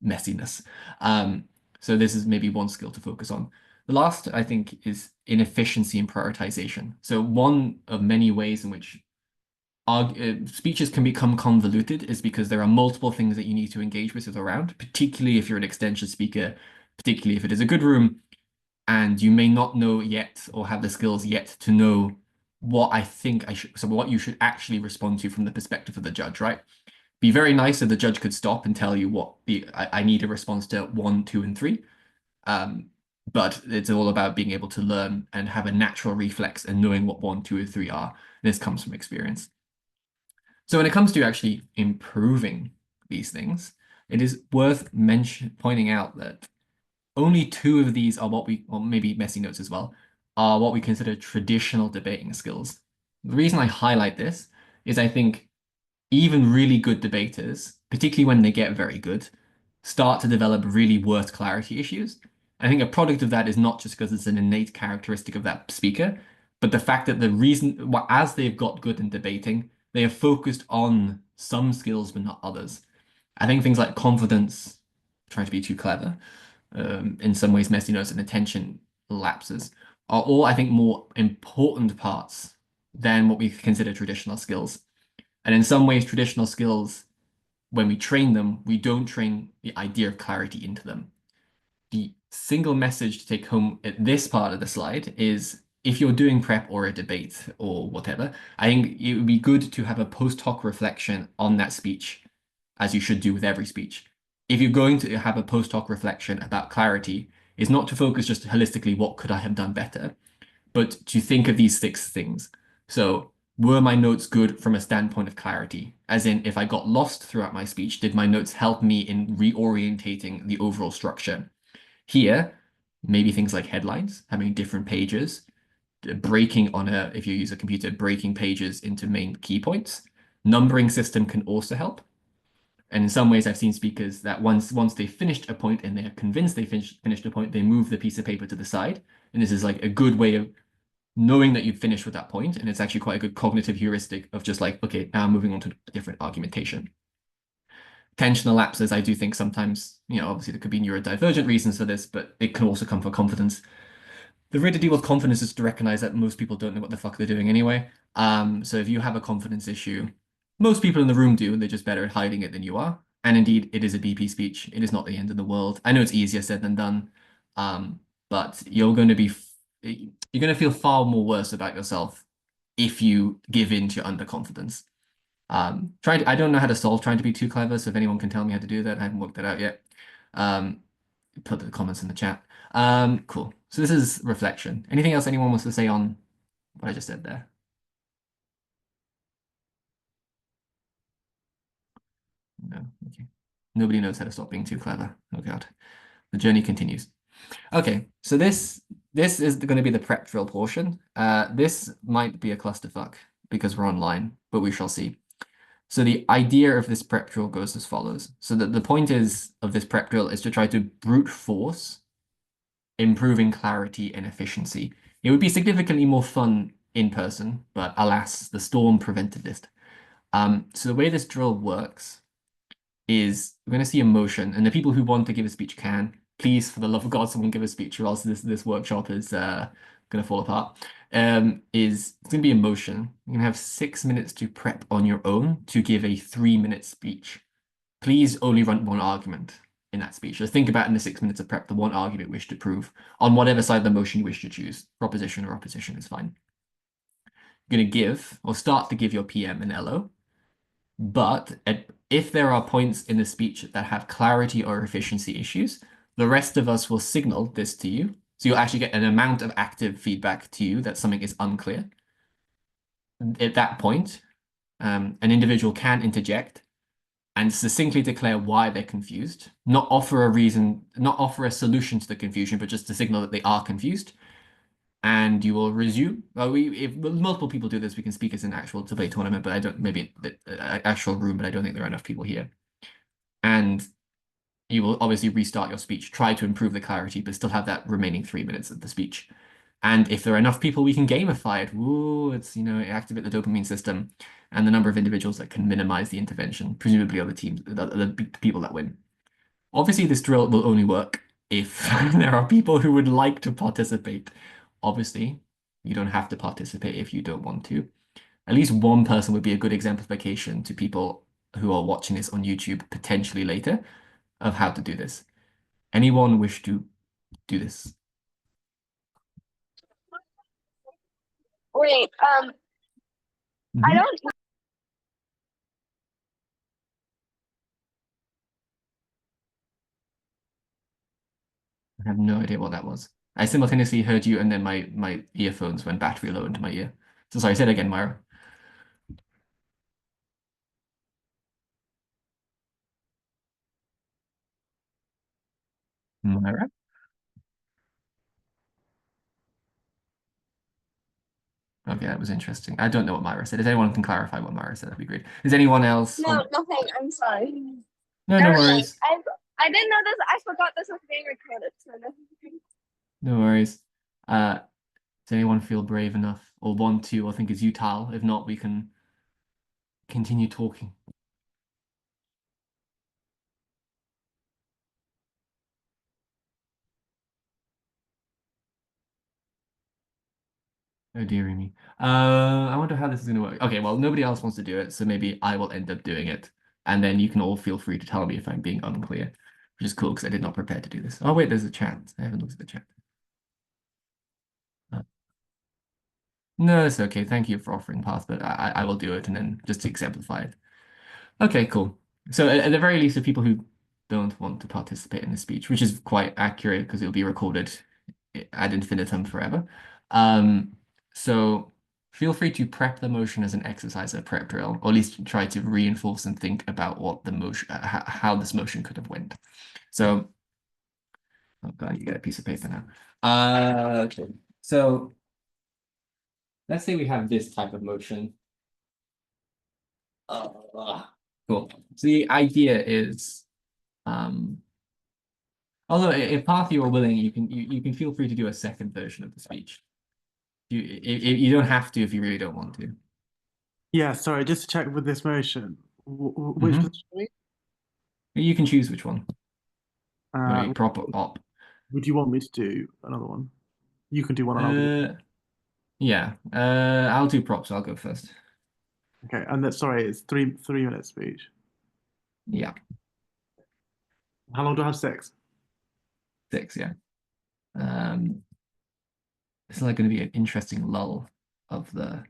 messiness. So this is maybe one skill to focus on. The last, I think, is inefficiency and prioritization. So one of many ways in which speeches can become convoluted is because there are multiple things that you need to engage with around, particularly if you're an extension speaker, particularly if it is a good room, and you may not know yet or have the skills yet to know what I think so what you should actually respond to from the perspective of the judge, right? Be very nice if the judge could stop and tell you what I need a response to 1, 2, and 3. But it's all about being able to learn and have a natural reflex and knowing what 1, 2, and 3 are. This comes from experience. So when it comes to actually improving these things, it is worth pointing out that only 2 of these are or maybe messy notes as well, are what we consider traditional debating skills. The reason I highlight this is I think even really good debaters, particularly when they get very good, start to develop really worse clarity issues. I think a product of that is not just because it's an innate characteristic of that speaker, but the fact that as they've got good in debating, they are focused on some skills but not others. I think things like confidence, trying to be too clever, in some ways messiness and attention lapses, are all, I think, more important parts than what we consider traditional skills. And in some ways, traditional skills, when we train them, we don't train the idea of clarity into them. The single message to take home at this part of the slide is if you're doing prep or a debate or whatever, I think it would be good to have a post hoc reflection on that speech, as you should do with every speech. If you're going to have a post hoc reflection about clarity, is not to focus just holistically, what could I have done better, but to think of these 6 things. So were my notes good from a standpoint of clarity? As in, if I got lost throughout my speech, did my notes help me in reorientating the overall structure? Here, maybe things like headlines, having different pages, breaking if you use a computer, breaking pages into main key points. Numbering system can also help. And in some ways, I've seen speakers that once they finished a point and they're convinced they finished a point, they move the piece of paper to the side. And this is like a good way of knowing that you've finished with that point. And it's actually quite a good cognitive heuristic of just like, okay, now I'm moving on to a different argumentation. Tensional lapses, I do think sometimes, obviously there could be neurodivergent reasons for this, but it can also come from confidence. The way to deal with confidence is to recognize that most people don't know what the fuck they're doing anyway. So if you have a confidence issue, most people in the room do, they're just better at hiding it than you are. And indeed, it is a BP speech. It is not the end of the world. I know it's easier said than done, but you're going to feel far more worse about yourself if you give in to your underconfidence. I don't know how to solve trying to be too clever, so if anyone can tell me how to do that, I haven't worked that out yet. Put the comments in the chat. Cool. So this is reflection. Anything else anyone wants to say on what I just said there? No. Okay. Nobody knows how to stop being too clever. Oh God. The journey continues. Okay, so this is going to be the prep drill portion. This might be a clusterfuck because we're online, but we shall see. So the idea of this prep drill goes as follows. So the point of this prep drill is to try to brute force improving clarity and efficiency. It would be significantly more fun in person, but alas, the storm prevented this. So the way this drill works is we're going to see a motion, and the people who want to give a speech can. Please, for the love of God, someone give a speech, or else this workshop is going to fall apart. It's going to be a motion. You're going to have 6 minutes to prep on your own to give a 3-minute speech. Please only run one argument in that speech. So think about in the 6 minutes of prep the one argument you wish to prove on whatever side of the motion you wish to choose. Proposition or opposition is fine. You're going to give or start to give your PM and LO. But if there are points in the speech that have clarity or efficiency issues, the rest of us will signal this to you. So you'll actually get an amount of active feedback to you that something is unclear. At that point, an individual can interject and succinctly declare why they're confused, not offer a reason, not offer a solution to the confusion, but just to signal that they are confused. And you will resume. If multiple people do this, we can speak as an actual debate tournament, but I don't, maybe the actual room, but I don't think there are enough people here. And you will obviously restart your speech, try to improve the clarity, but still have that remaining 3 minutes of the speech. And if there are enough people, we can gamify it. Ooh, it's, activate the dopamine system and the number of individuals that can minimize the intervention, presumably other teams, the people that win. Obviously, this drill will only work if there are people who would like to participate. Obviously, you don't have to participate if you don't want to. At least one person would be a good exemplification to people who are watching this on YouTube potentially later of how to do this. Anyone wish to do this? Wait, I don't. I have no idea what that was. I simultaneously heard you and then my earphones went battery low into my ear. So sorry, say it again, Myra. Myra? Okay, that was interesting. I don't know what Myra said. If anyone can clarify what Myra said, that'd be great. Is anyone else? No, nothing. I'm sorry. No, no Never mind. worries. I didn't know this. I forgot this was being recorded. So No worries. Does anyone feel brave enough or want to? I think it's you, Tal. If not, we can continue talking. Oh dearie me. I wonder how this is gonna work. Okay, well, nobody else wants to do it, so maybe I will end up doing it. And then you can all feel free to tell me if I'm being unclear, which is cool because I did not prepare to do this. Oh wait, there's a chat. I haven't looked at the chat. No, it's okay. Thank you for offering path, but I will do it and then just to exemplify it. Okay, cool. So at the very least, the people who don't want to participate in the speech, which is quite accurate because it'll be recorded ad infinitum forever. So feel free to prep the motion as an exercise, a prep drill, or at least try to reinforce and think about what the motion, how this motion could have went. So, oh God, you get a piece of paper now. Okay. So let's say we have this type of motion. Cool. So the idea is, although if Path you are willing, you can feel free to do a second version of the speech. You don't have to if you really don't want to. Yeah, sorry, just to check with this motion. Which Mhm. position? You can choose which one. Uh, Prop or op. would you want me to do another one? You can do one and I'll do. Yeah. I'll do props. I'll go first. Okay, and that sorry, it's three-minute speech. Yeah, How long do I have? 6? 6. Yeah. It's like going to be an interesting lull of the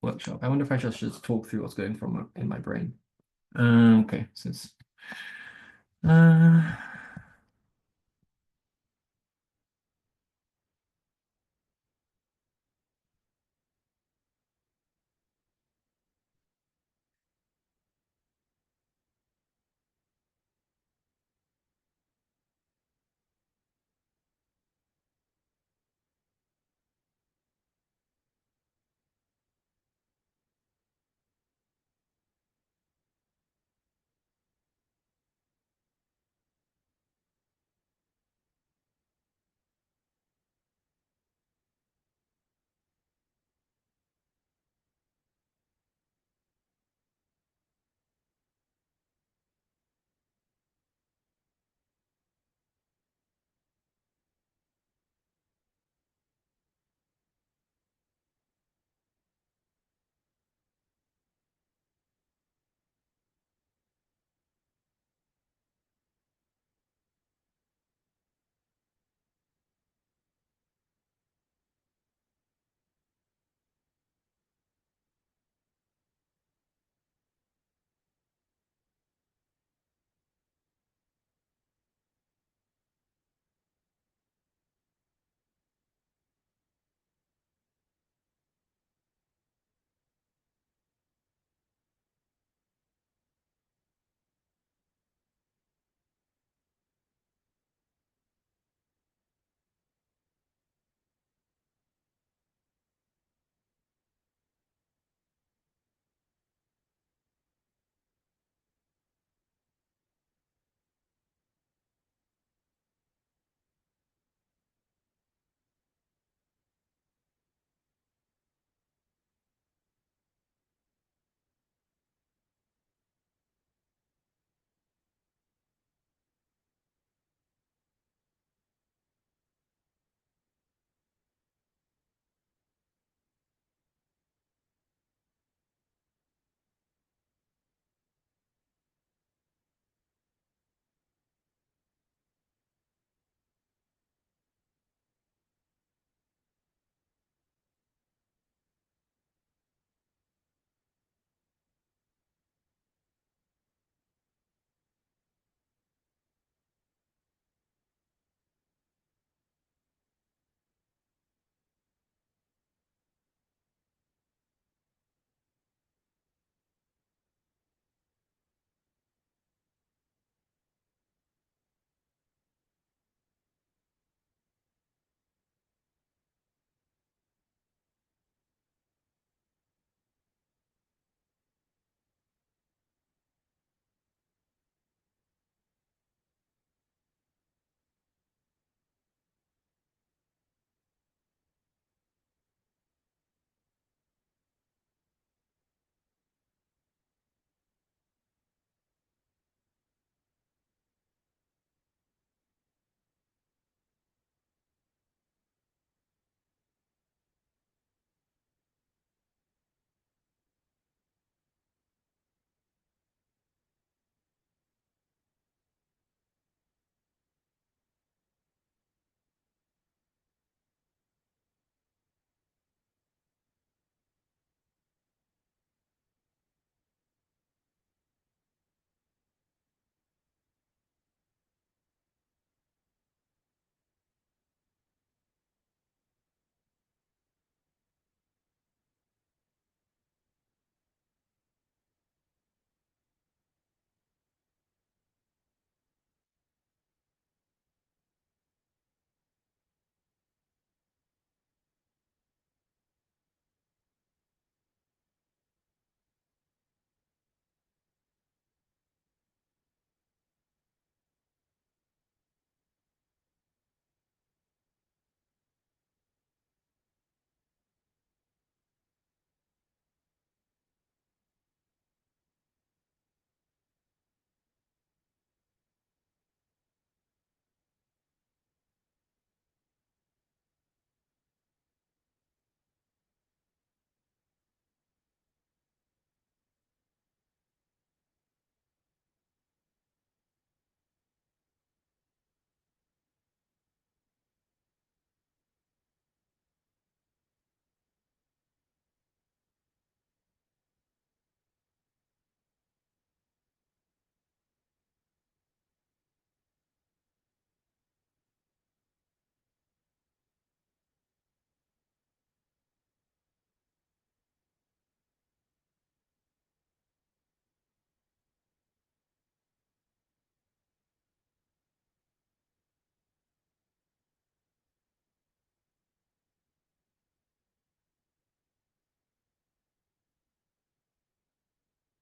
workshop. I wonder if I should just talk through what's going from in my brain. Okay, so it's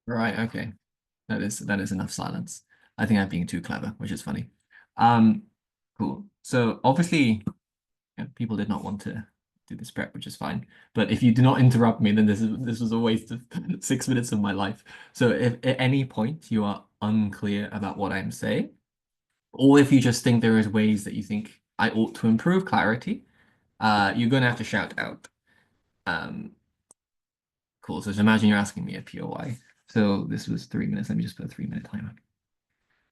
Right, okay. That is enough silence. I think I'm being too clever, which is funny. Cool. So obviously, people did not want to do this prep, which is fine. But if you do not interrupt me, then this was a waste of 6 minutes of my life. So if at any point you are unclear about what I'm saying, or if you just think there is ways that you think I ought to improve clarity, you're gonna have to shout out. Cool. So just imagine you're asking me a POI. So this was 3 minutes. Let me just put a 3-minute timer.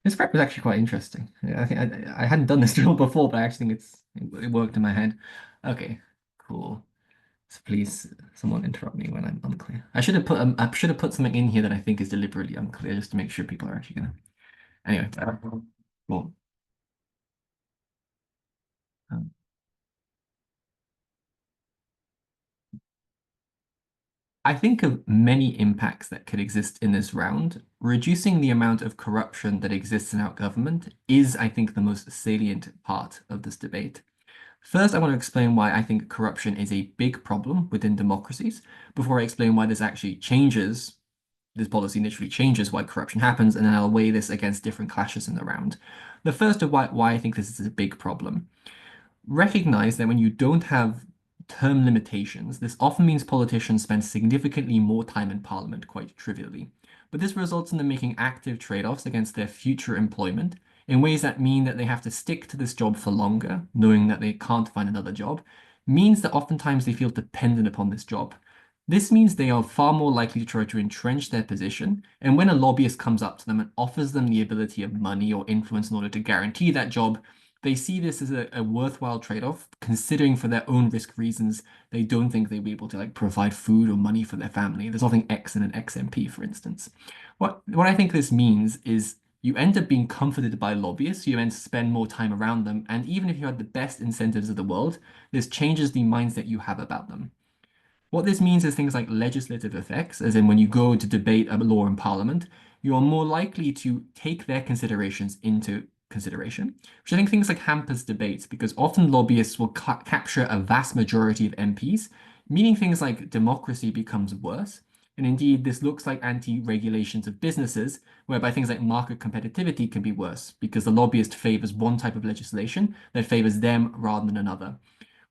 This prep was actually quite interesting. I think I hadn't done this drill before, but I actually think it worked in my head. Okay, cool. So please, someone interrupt me when I'm unclear. I should have put something in here that I think is deliberately unclear, just to make sure people are actually gonna. Anyway, cool. Um, I think of many impacts that could exist in this round. Reducing the amount of corruption that exists in our government is, I think, the most salient part of this debate. First, I want to explain why I think corruption is a big problem within democracies, before I explain why this policy literally changes why corruption happens, and then I'll weigh this against different clashes in the round. The first of why I think this is a big problem. Recognize that when you don't have term limitations, this often means politicians spend significantly more time in parliament, quite trivially. But this results in them making active trade-offs against their future employment in ways that mean that they have to stick to this job for longer, knowing that they can't find another job, means that oftentimes they feel dependent upon this job. This means they are far more likely to try to entrench their position, and when a lobbyist comes up to them and offers them the ability of money or influence in order to guarantee that job, they see this as a worthwhile trade-off, considering for their own risk reasons, they don't think they'll be able to provide food or money for their family. There's nothing X in an XMP, for instance. What I think this means is you end up being comforted by lobbyists, you end to spend more time around them, and even if you had the best incentives of the world, this changes the mindset you have about them. What this means is things like legislative effects, as in when you go to debate a law in Parliament, you are more likely to take their considerations into consideration, which I think things like hampers debates, because often lobbyists will capture a vast majority of MPs, meaning things like democracy becomes worse. And indeed, this looks like anti-regulations of businesses, whereby things like market competitivity can be worse, because the lobbyist favors one type of legislation that favors them rather than another.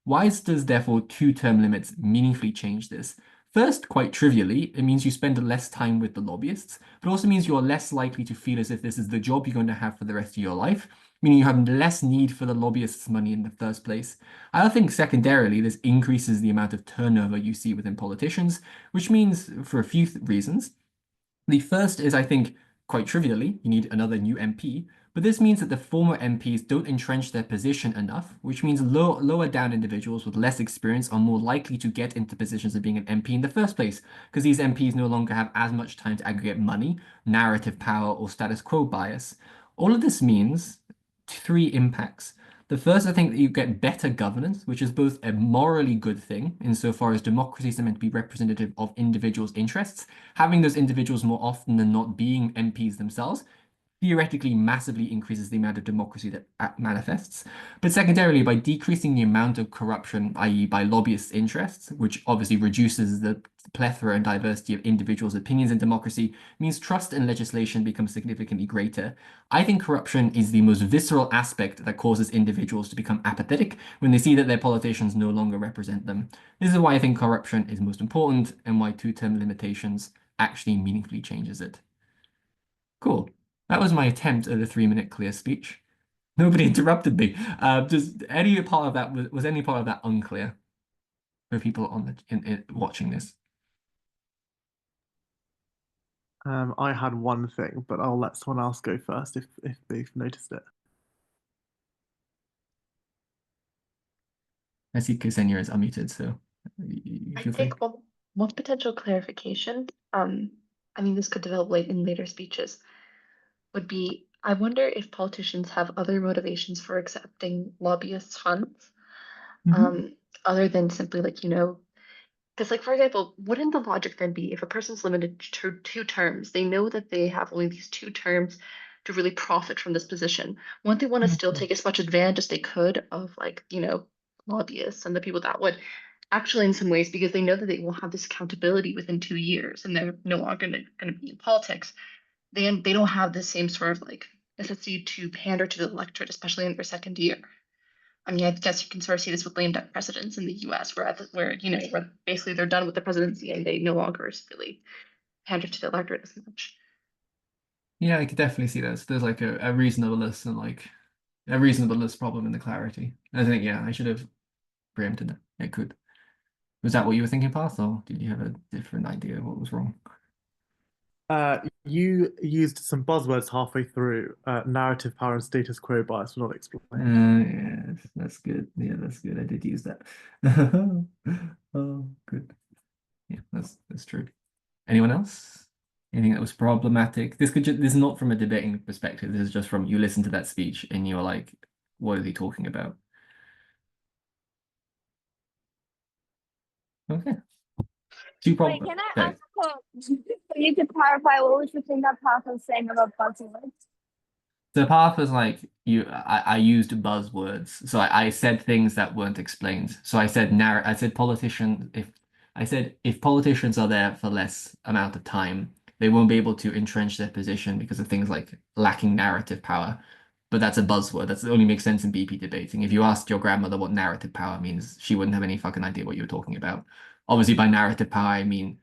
Why does therefore 2-term limits meaningfully change this? First, quite trivially, it means you spend less time with the lobbyists, but also means you are less likely to feel as if this is the job you're going to have for the rest of your life, meaning you have less need for the lobbyists' money in the first place. I think secondarily, this increases the amount of turnover you see within politicians, which means for a few reasons. The first is, I think, quite trivially, you need another new MP, but this means that the former MPs don't entrench their position enough, which means lower down individuals with less experience are more likely to get into positions of being an MP in the first place, because these MPs no longer have as much time to aggregate money, narrative power, or status quo bias. All of this means 3 impacts. The first, I think that you get better governance, which is both a morally good thing, insofar as democracies are meant to be representative of individuals' interests. Having those individuals more often than not being MPs themselves theoretically massively increases the amount of democracy that manifests. But secondarily, by decreasing the amount of corruption, i.e. by lobbyists' interests, which obviously reduces the plethora and diversity of individuals' opinions in democracy, means trust in legislation becomes significantly greater. I think corruption is the most visceral aspect that causes individuals to become apathetic when they see that their politicians no longer represent them. This is why I think corruption is most important and why 2-term limitations actually meaningfully changes it. Cool. That was my attempt at a 3-minute clear speech. Nobody interrupted me. Just any part of that was any part of that unclear for people on watching this? I had one thing, but I'll let someone else go first if they've noticed it. I see Ksenia is unmuted, so I feel free. think one potential clarification, I mean, this could develop in later speeches, would be, I wonder if politicians have other motivations for accepting lobbyists' funds, other than simply because for example, wouldn't the logic then be if a person's limited to 2 terms, they know that they have only these 2 terms to really profit from this position. Wouldn't they want to still take as much advantage as they could of lobbyists and the people that would actually in some ways, because they know that they will have this accountability within 2 years and they're no longer going to be in politics, they don't have the same sort of like necessity to pander to the electorate, especially in their second year. I mean, I guess you can sort of see this with lame duck presidents in the US, where basically they're done with the presidency and they no longer really pander to the electorate as much. Yeah, I could definitely see that. So there's like a reasonableness and like a reasonableness problem in the clarity. I think, yeah, I should have preempted it. It could. Was that what you were thinking, Path, or did you have a different idea of what was wrong? You used some buzzwords halfway through. Narrative power and status quo bias were not explained. Yeah, that's good. Yeah, that's good. I did use that. Oh, good. Yeah, that's true. Anyone else? Anything that was problematic? This is not from a debating perspective. This is just from you listen to that speech and you're like, what are they talking about? Okay. Two Wait, problems. can I ask for you to clarify what was the thing that Path was saying about buzzwords? The path was like I used buzzwords. So I said things that weren't explained. So I said politician if politicians are there for less amount of time, they won't be able to entrench their position because of things like lacking narrative power. But that's a buzzword. That only makes sense in BP debating. If you asked your grandmother what narrative power means, she wouldn't have any fucking idea what you were talking about. Obviously, by narrative power, I mean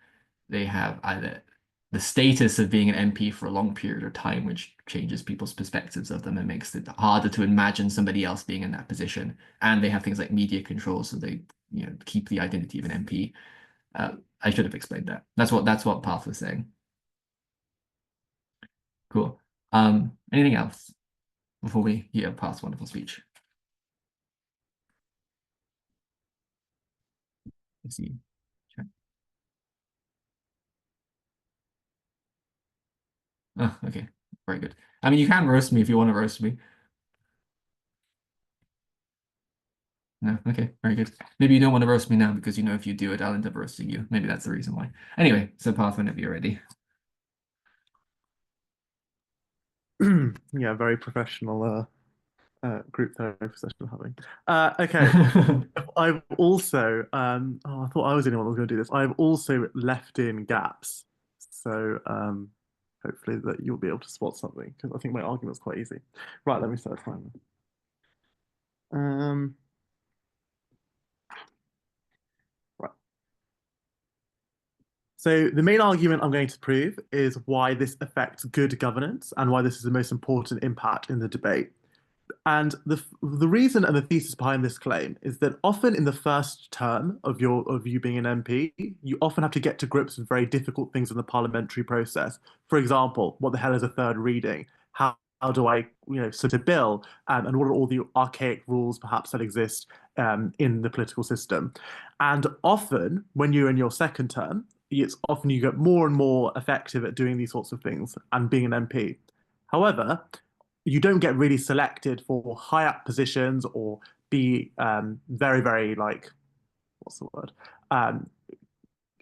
they have either the status of being an MP for a long period of time, which changes people's perspectives of them and makes it harder to imagine somebody else being in that position. And they have things like media control, so they keep the identity of an MP. I should have explained that. That's what Path was saying. Cool. Anything else before we hear Path's wonderful speech? Let's see. Oh, okay. Very good. I mean, you can roast me if you want to roast me. No, okay, very good. Maybe you don't want to roast me now because you know if you do it, I'll end up roasting you. Maybe that's the reason why. Anyway, so Path, whenever you're ready. Yeah, very professional group therapy session having. Okay. I've also I thought I was the only one that was going to do this. I've also left in gaps. So hopefully that you'll be able to spot something because I think my argument's quite easy. Right, let me start timing. Right. So the main argument I'm going to prove is why this affects good governance and why this is the most important impact in the debate. And the reason and the thesis behind this claim is that often in the first term of you being an MP, you often have to get to grips with very difficult things in the parliamentary process. For example, what the hell is a third reading? How do I submit a bill? And what are all the archaic rules perhaps that exist in the political system? And often when you're in your second term, it's often you get more and more effective at doing these sorts of things and being an MP. However, you don't get really selected for high up positions or be very, very like, what's the word?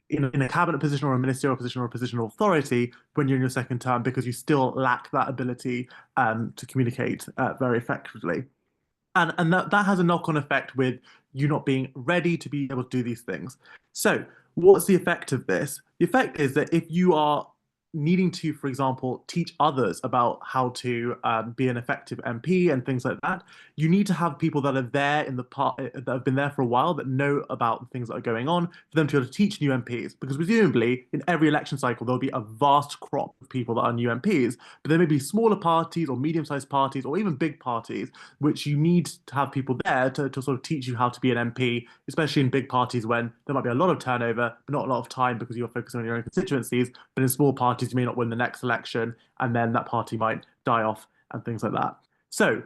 In a cabinet position or a ministerial position or a position of authority when you're in your second term because you still lack that ability to communicate very effectively. And that has a knock-on effect with you not being ready to be able to do these things. So what's the effect of this? The effect is that if you are needing to, for example, teach others about how to be an effective MP and things like that, you need to have people that are there in the part that have been there for a while that know about the things that are going on for them to be able to teach new MPs. Because presumably, in every election cycle, there'll be a vast crop of people that are new MPs, but there may be smaller parties or medium-sized parties or even big parties which you need to have people there to sort of teach you how to be an MP, especially in big parties when there might be a lot of turnover, but not a lot of time because you're focusing on your own constituencies. But in small parties, you may not win the next election, and then that party might die off and things like that. So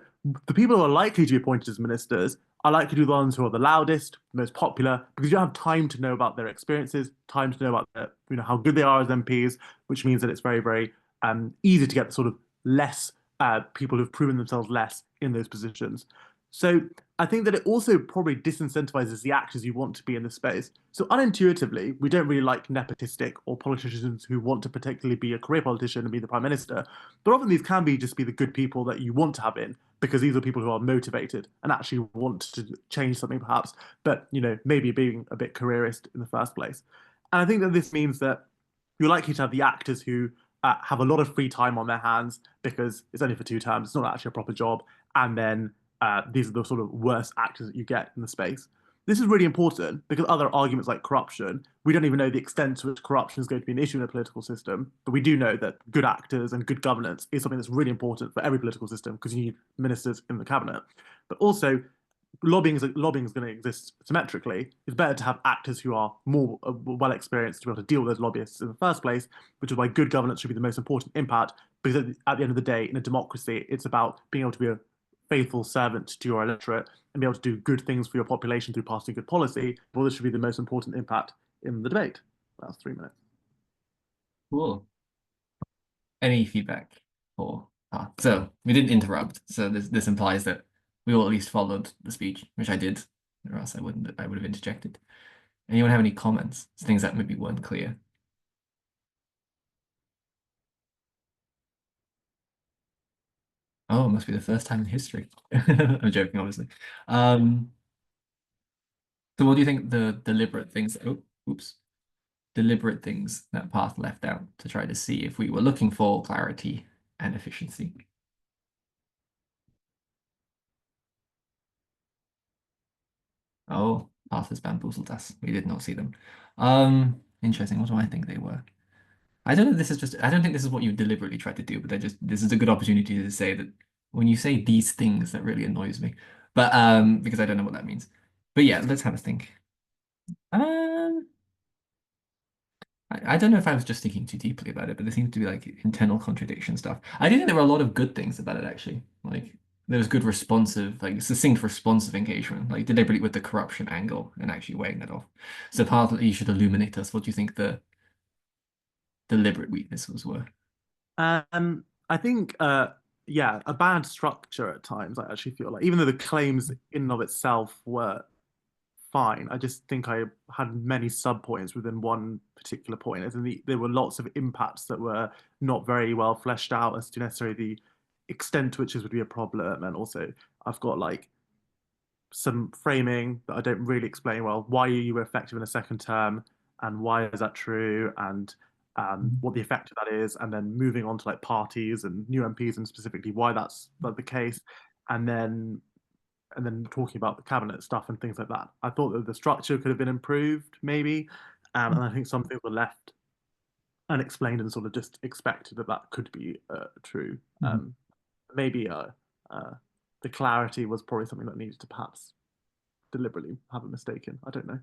the people who are likely to be appointed as ministers are likely to be the ones who are the loudest, most popular, because you don't have time to know about their experiences, time to know about how good they are as MPs, which means that it's very, very easy to get the sort of less people who've proven themselves less in those positions. So I think that it also probably disincentivizes the actors you want to be in the space. So unintuitively, we don't really like nepotistic or politicians who want to particularly be a career politician and be the prime minister. But often these can just be the good people that you want to have in because these are people who are motivated and actually want to change something, perhaps, but maybe being a bit careerist in the first place. And I think that this means that you're likely to have the actors who have a lot of free time on their hands because it's only for 2 terms, it's not actually a proper job, and then these are the sort of worst actors that you get in the space. This is really important because other arguments like corruption, we don't even know the extent to which corruption is going to be an issue in a political system, but we do know that good actors and good governance is something that's really important for every political system because you need ministers in the cabinet. But also, lobbying is going to exist symmetrically. It's better to have actors who are more well experienced to be able to deal with those lobbyists in the first place, which is why good governance should be the most important impact. Because at the end of the day, in a democracy, it's about being able to be a faithful servant to your electorate and be able to do good things for your population through passing good policy. Well, this should be the most important impact in the debate. That's 3 minutes. Cool. Any feedback? So we didn't interrupt. So this implies that we all at least followed the speech, which I did, or else I would have interjected. Anyone have any comments? Things that maybe weren't clear? Oh, it must be the first time in history. I'm joking, obviously. So what do you think the deliberate things that Path left out to try to see if we were looking for clarity and efficiency? Oh, Path has bamboozled us. We did not see them. Interesting. What do I think they were? I don't know. I don't think this is what you deliberately tried to do, but this is a good opportunity to say that when you say these things, that really annoys me. But because I don't know what that means. But yeah, let's have a think. I don't know if I was just thinking too deeply about it, but there seems to be like internal contradiction stuff. I do think there were a lot of good things about it, actually. Like there was good succinct responsive engagement, like deliberately with the corruption angle and actually weighing that off. So partly you should illuminate us. What do you think the deliberate weaknesses were? I think, yeah, a bad structure at times. I actually feel like, even though the claims in and of itself were fine, I just think I had many sub points within one particular point. As in there were lots of impacts that were not very well fleshed out as to necessarily the extent to which this would be a problem. And also, I've got like some framing that I don't really explain well. Why you were effective in a second term, and why is that true, and what the effect of that is, and then moving on to like parties and new MPs and specifically why that's the case, and then talking about the cabinet stuff and things like that. I thought that the structure could have been improved, maybe, and I think some things were left unexplained and sort of just expected that could be true. Maybe the clarity was probably something that needed to perhaps deliberately have a mistake in. I don't know.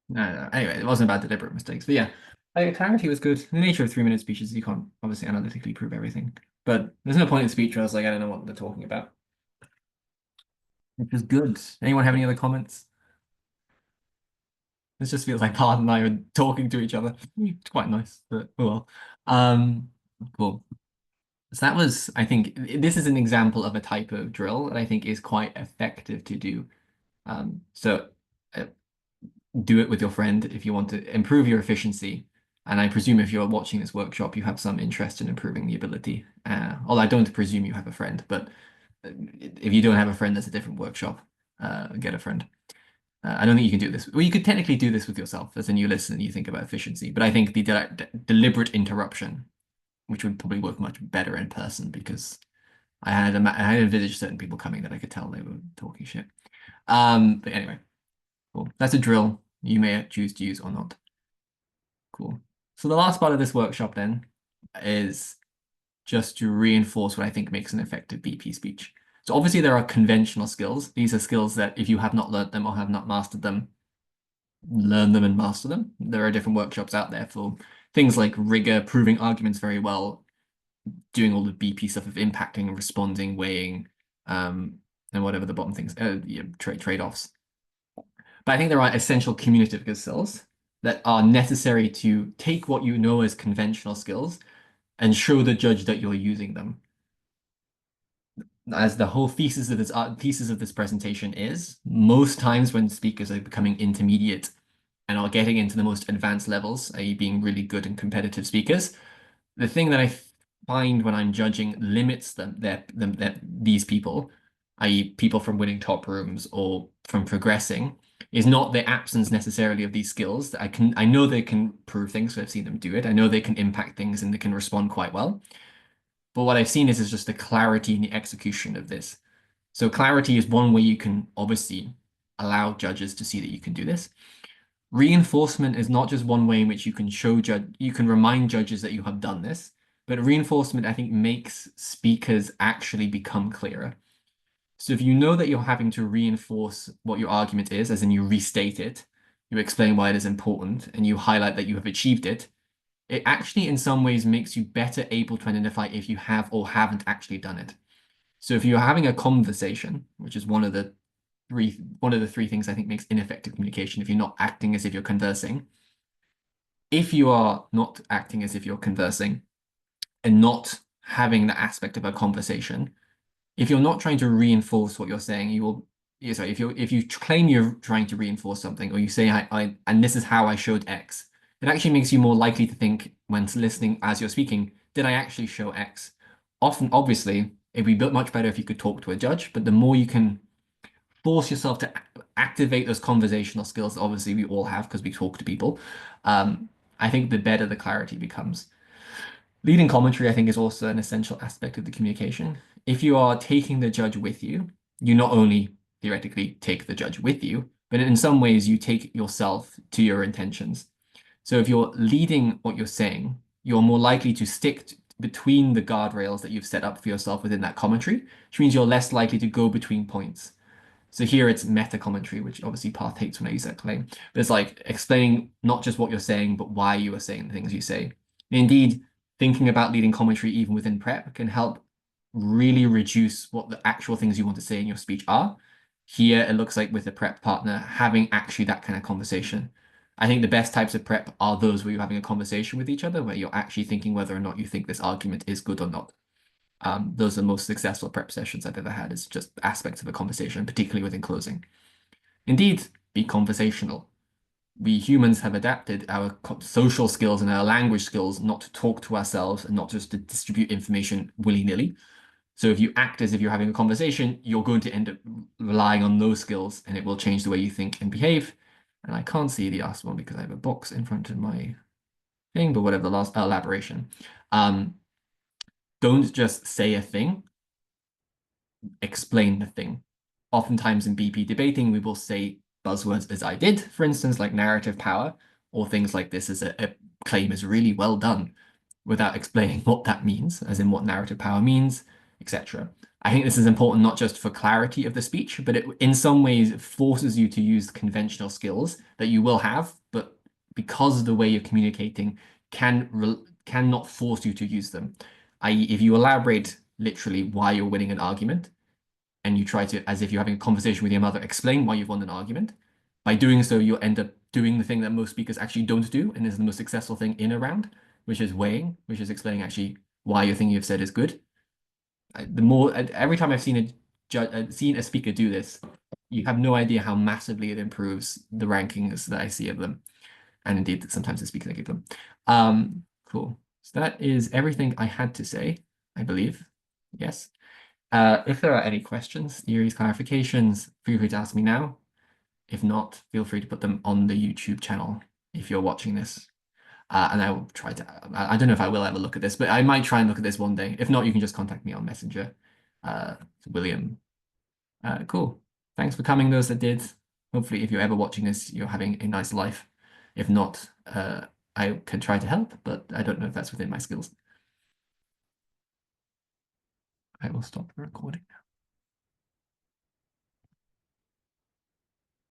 No. Anyway, it wasn't about deliberate mistakes, but yeah, clarity was good. The nature of 3-minute speeches, you can't obviously analytically prove everything, but there's no point in speech where I was like, I don't know what they're talking about. Which is good. Anyone have any other comments? This just feels like Pard and I are talking to each other. It's quite nice, but oh well. Cool. So that was, I think, this is an example of a type of drill that I think is quite effective to do. So do it with your friend if you want to improve your efficiency. And I presume if you're watching this workshop, you have some interest in improving the ability. Although I don't presume you have a friend, but if you don't have a friend, there's a different workshop. Get a friend. I don't think you can do this. Well, you could technically do this with yourself as a new listener and you think about efficiency, but I think the deliberate interruption, which would probably work much better in person because I had envisaged certain people coming that I could tell they were talking shit. But anyway, cool. That's a drill you may choose to use or not. Cool. So the last part of this workshop then is just to reinforce what I think makes an effective BP speech. So obviously there are conventional skills. These are skills that if you have not learned them or have not mastered them, learn them and master them. There are different workshops out there for things like rigor, proving arguments very well, doing all the BP stuff of impacting and responding, weighing, and whatever the bottom things, trade-offs. But I think there are essential communicative skills that are necessary to take what you know as conventional skills and show the judge that you're using them. As the whole thesis of this presentation is, most times when speakers are becoming intermediate and are getting into the most advanced levels, i.e. being really good and competitive speakers, the thing that I find when I'm judging limits these people, i.e. people from winning top rooms or from progressing, is not the absence necessarily of these skills. I know they can prove things, so I've seen them do it. I know they can impact things and they can respond quite well. But what I've seen is just the clarity in the execution of this. So clarity is one way you can obviously allow judges to see that you can do this. Reinforcement is not just one way in which you can remind judges that you have done this, but reinforcement, I think, makes speakers actually become clearer. So if you know that you're having to reinforce what your argument is, as in you restate it, you explain why it is important, and you highlight that you have achieved it, it actually in some ways makes you better able to identify if you have or haven't actually done it. So if you're having a conversation, which is one of the three things I think makes ineffective communication, if you're not acting as if you're conversing, if you are not acting as if you're conversing and not having the aspect of a conversation, if you're not trying to reinforce what you're saying, if you claim you're trying to reinforce something, or you say and this is how I showed X, it actually makes you more likely to think when listening as you're speaking, did I actually show X? Often, obviously, it'd be much better if you could talk to a judge, but the more you can force yourself to activate those conversational skills that obviously we all have because we talk to people, I think the better the clarity becomes. Leading commentary, I think, is also an essential aspect of the communication. If you are taking the judge with you, you not only theoretically take the judge with you, but in some ways you take yourself to your intentions. So if you're leading what you're saying, you're more likely to stick between the guardrails that you've set up for yourself within that commentary, which means you're less likely to go between points. So here it's meta commentary, which obviously Path hates when I use that claim. But it's like explaining not just what you're saying, but why you are saying the things you say. And indeed, thinking about leading commentary even within prep can help really reduce what the actual things you want to say in your speech are. Here, it looks like with a prep partner, having actually that kind of conversation. I think the best types of prep are those where you're having a conversation with each other, where you're actually thinking whether or not you think this argument is good or not. Those are the most successful prep sessions I've ever had, is just aspects of a conversation, particularly within closing. Indeed, be conversational. We humans have adapted our social skills and our language skills not to talk to ourselves and not just to distribute information willy-nilly. So if you act as if you're having a conversation, you're going to end up relying on those skills, and it will change the way you think and behave. And I can't see the last one because I have a box in front of my thing, but whatever, the last elaboration. Don't just say a thing, explain the thing. Oftentimes in BP debating, we will say buzzwords as I did, for instance, like narrative power, or things like this as a claim is really well done, without explaining what that means, as in what narrative power means, etc. I think this is important not just for clarity of the speech, but it in some ways forces you to use conventional skills that you will have, but because of the way you're communicating, cannot force you to use them. I.e., if you elaborate literally why you're winning an argument, and you try to, as if you're having a conversation with your mother, explain why you've won an argument, by doing so, you'll end up doing the thing that most speakers actually don't do, and is the most successful thing in a round, which is weighing, which is explaining actually why your thing you've said is good. Every time I've seen a speaker do this, you have no idea how massively it improves the rankings that I see of them, and indeed sometimes the speakers I give them. Cool. So that is everything I had to say, I believe. Yes. If there are any questions, theories, clarifications, feel free to ask me now. If not, feel free to put them on the YouTube channel if you're watching this. And I will try to, I don't know if I will ever look at this, but I might try and look at this one day. If not, you can just contact me on Messenger, William. Cool. Thanks for coming, those that did. Hopefully, if you're ever watching this, you're having a nice life. If not, I can try to help, but I don't know if that's within my skills. I will stop the recording now.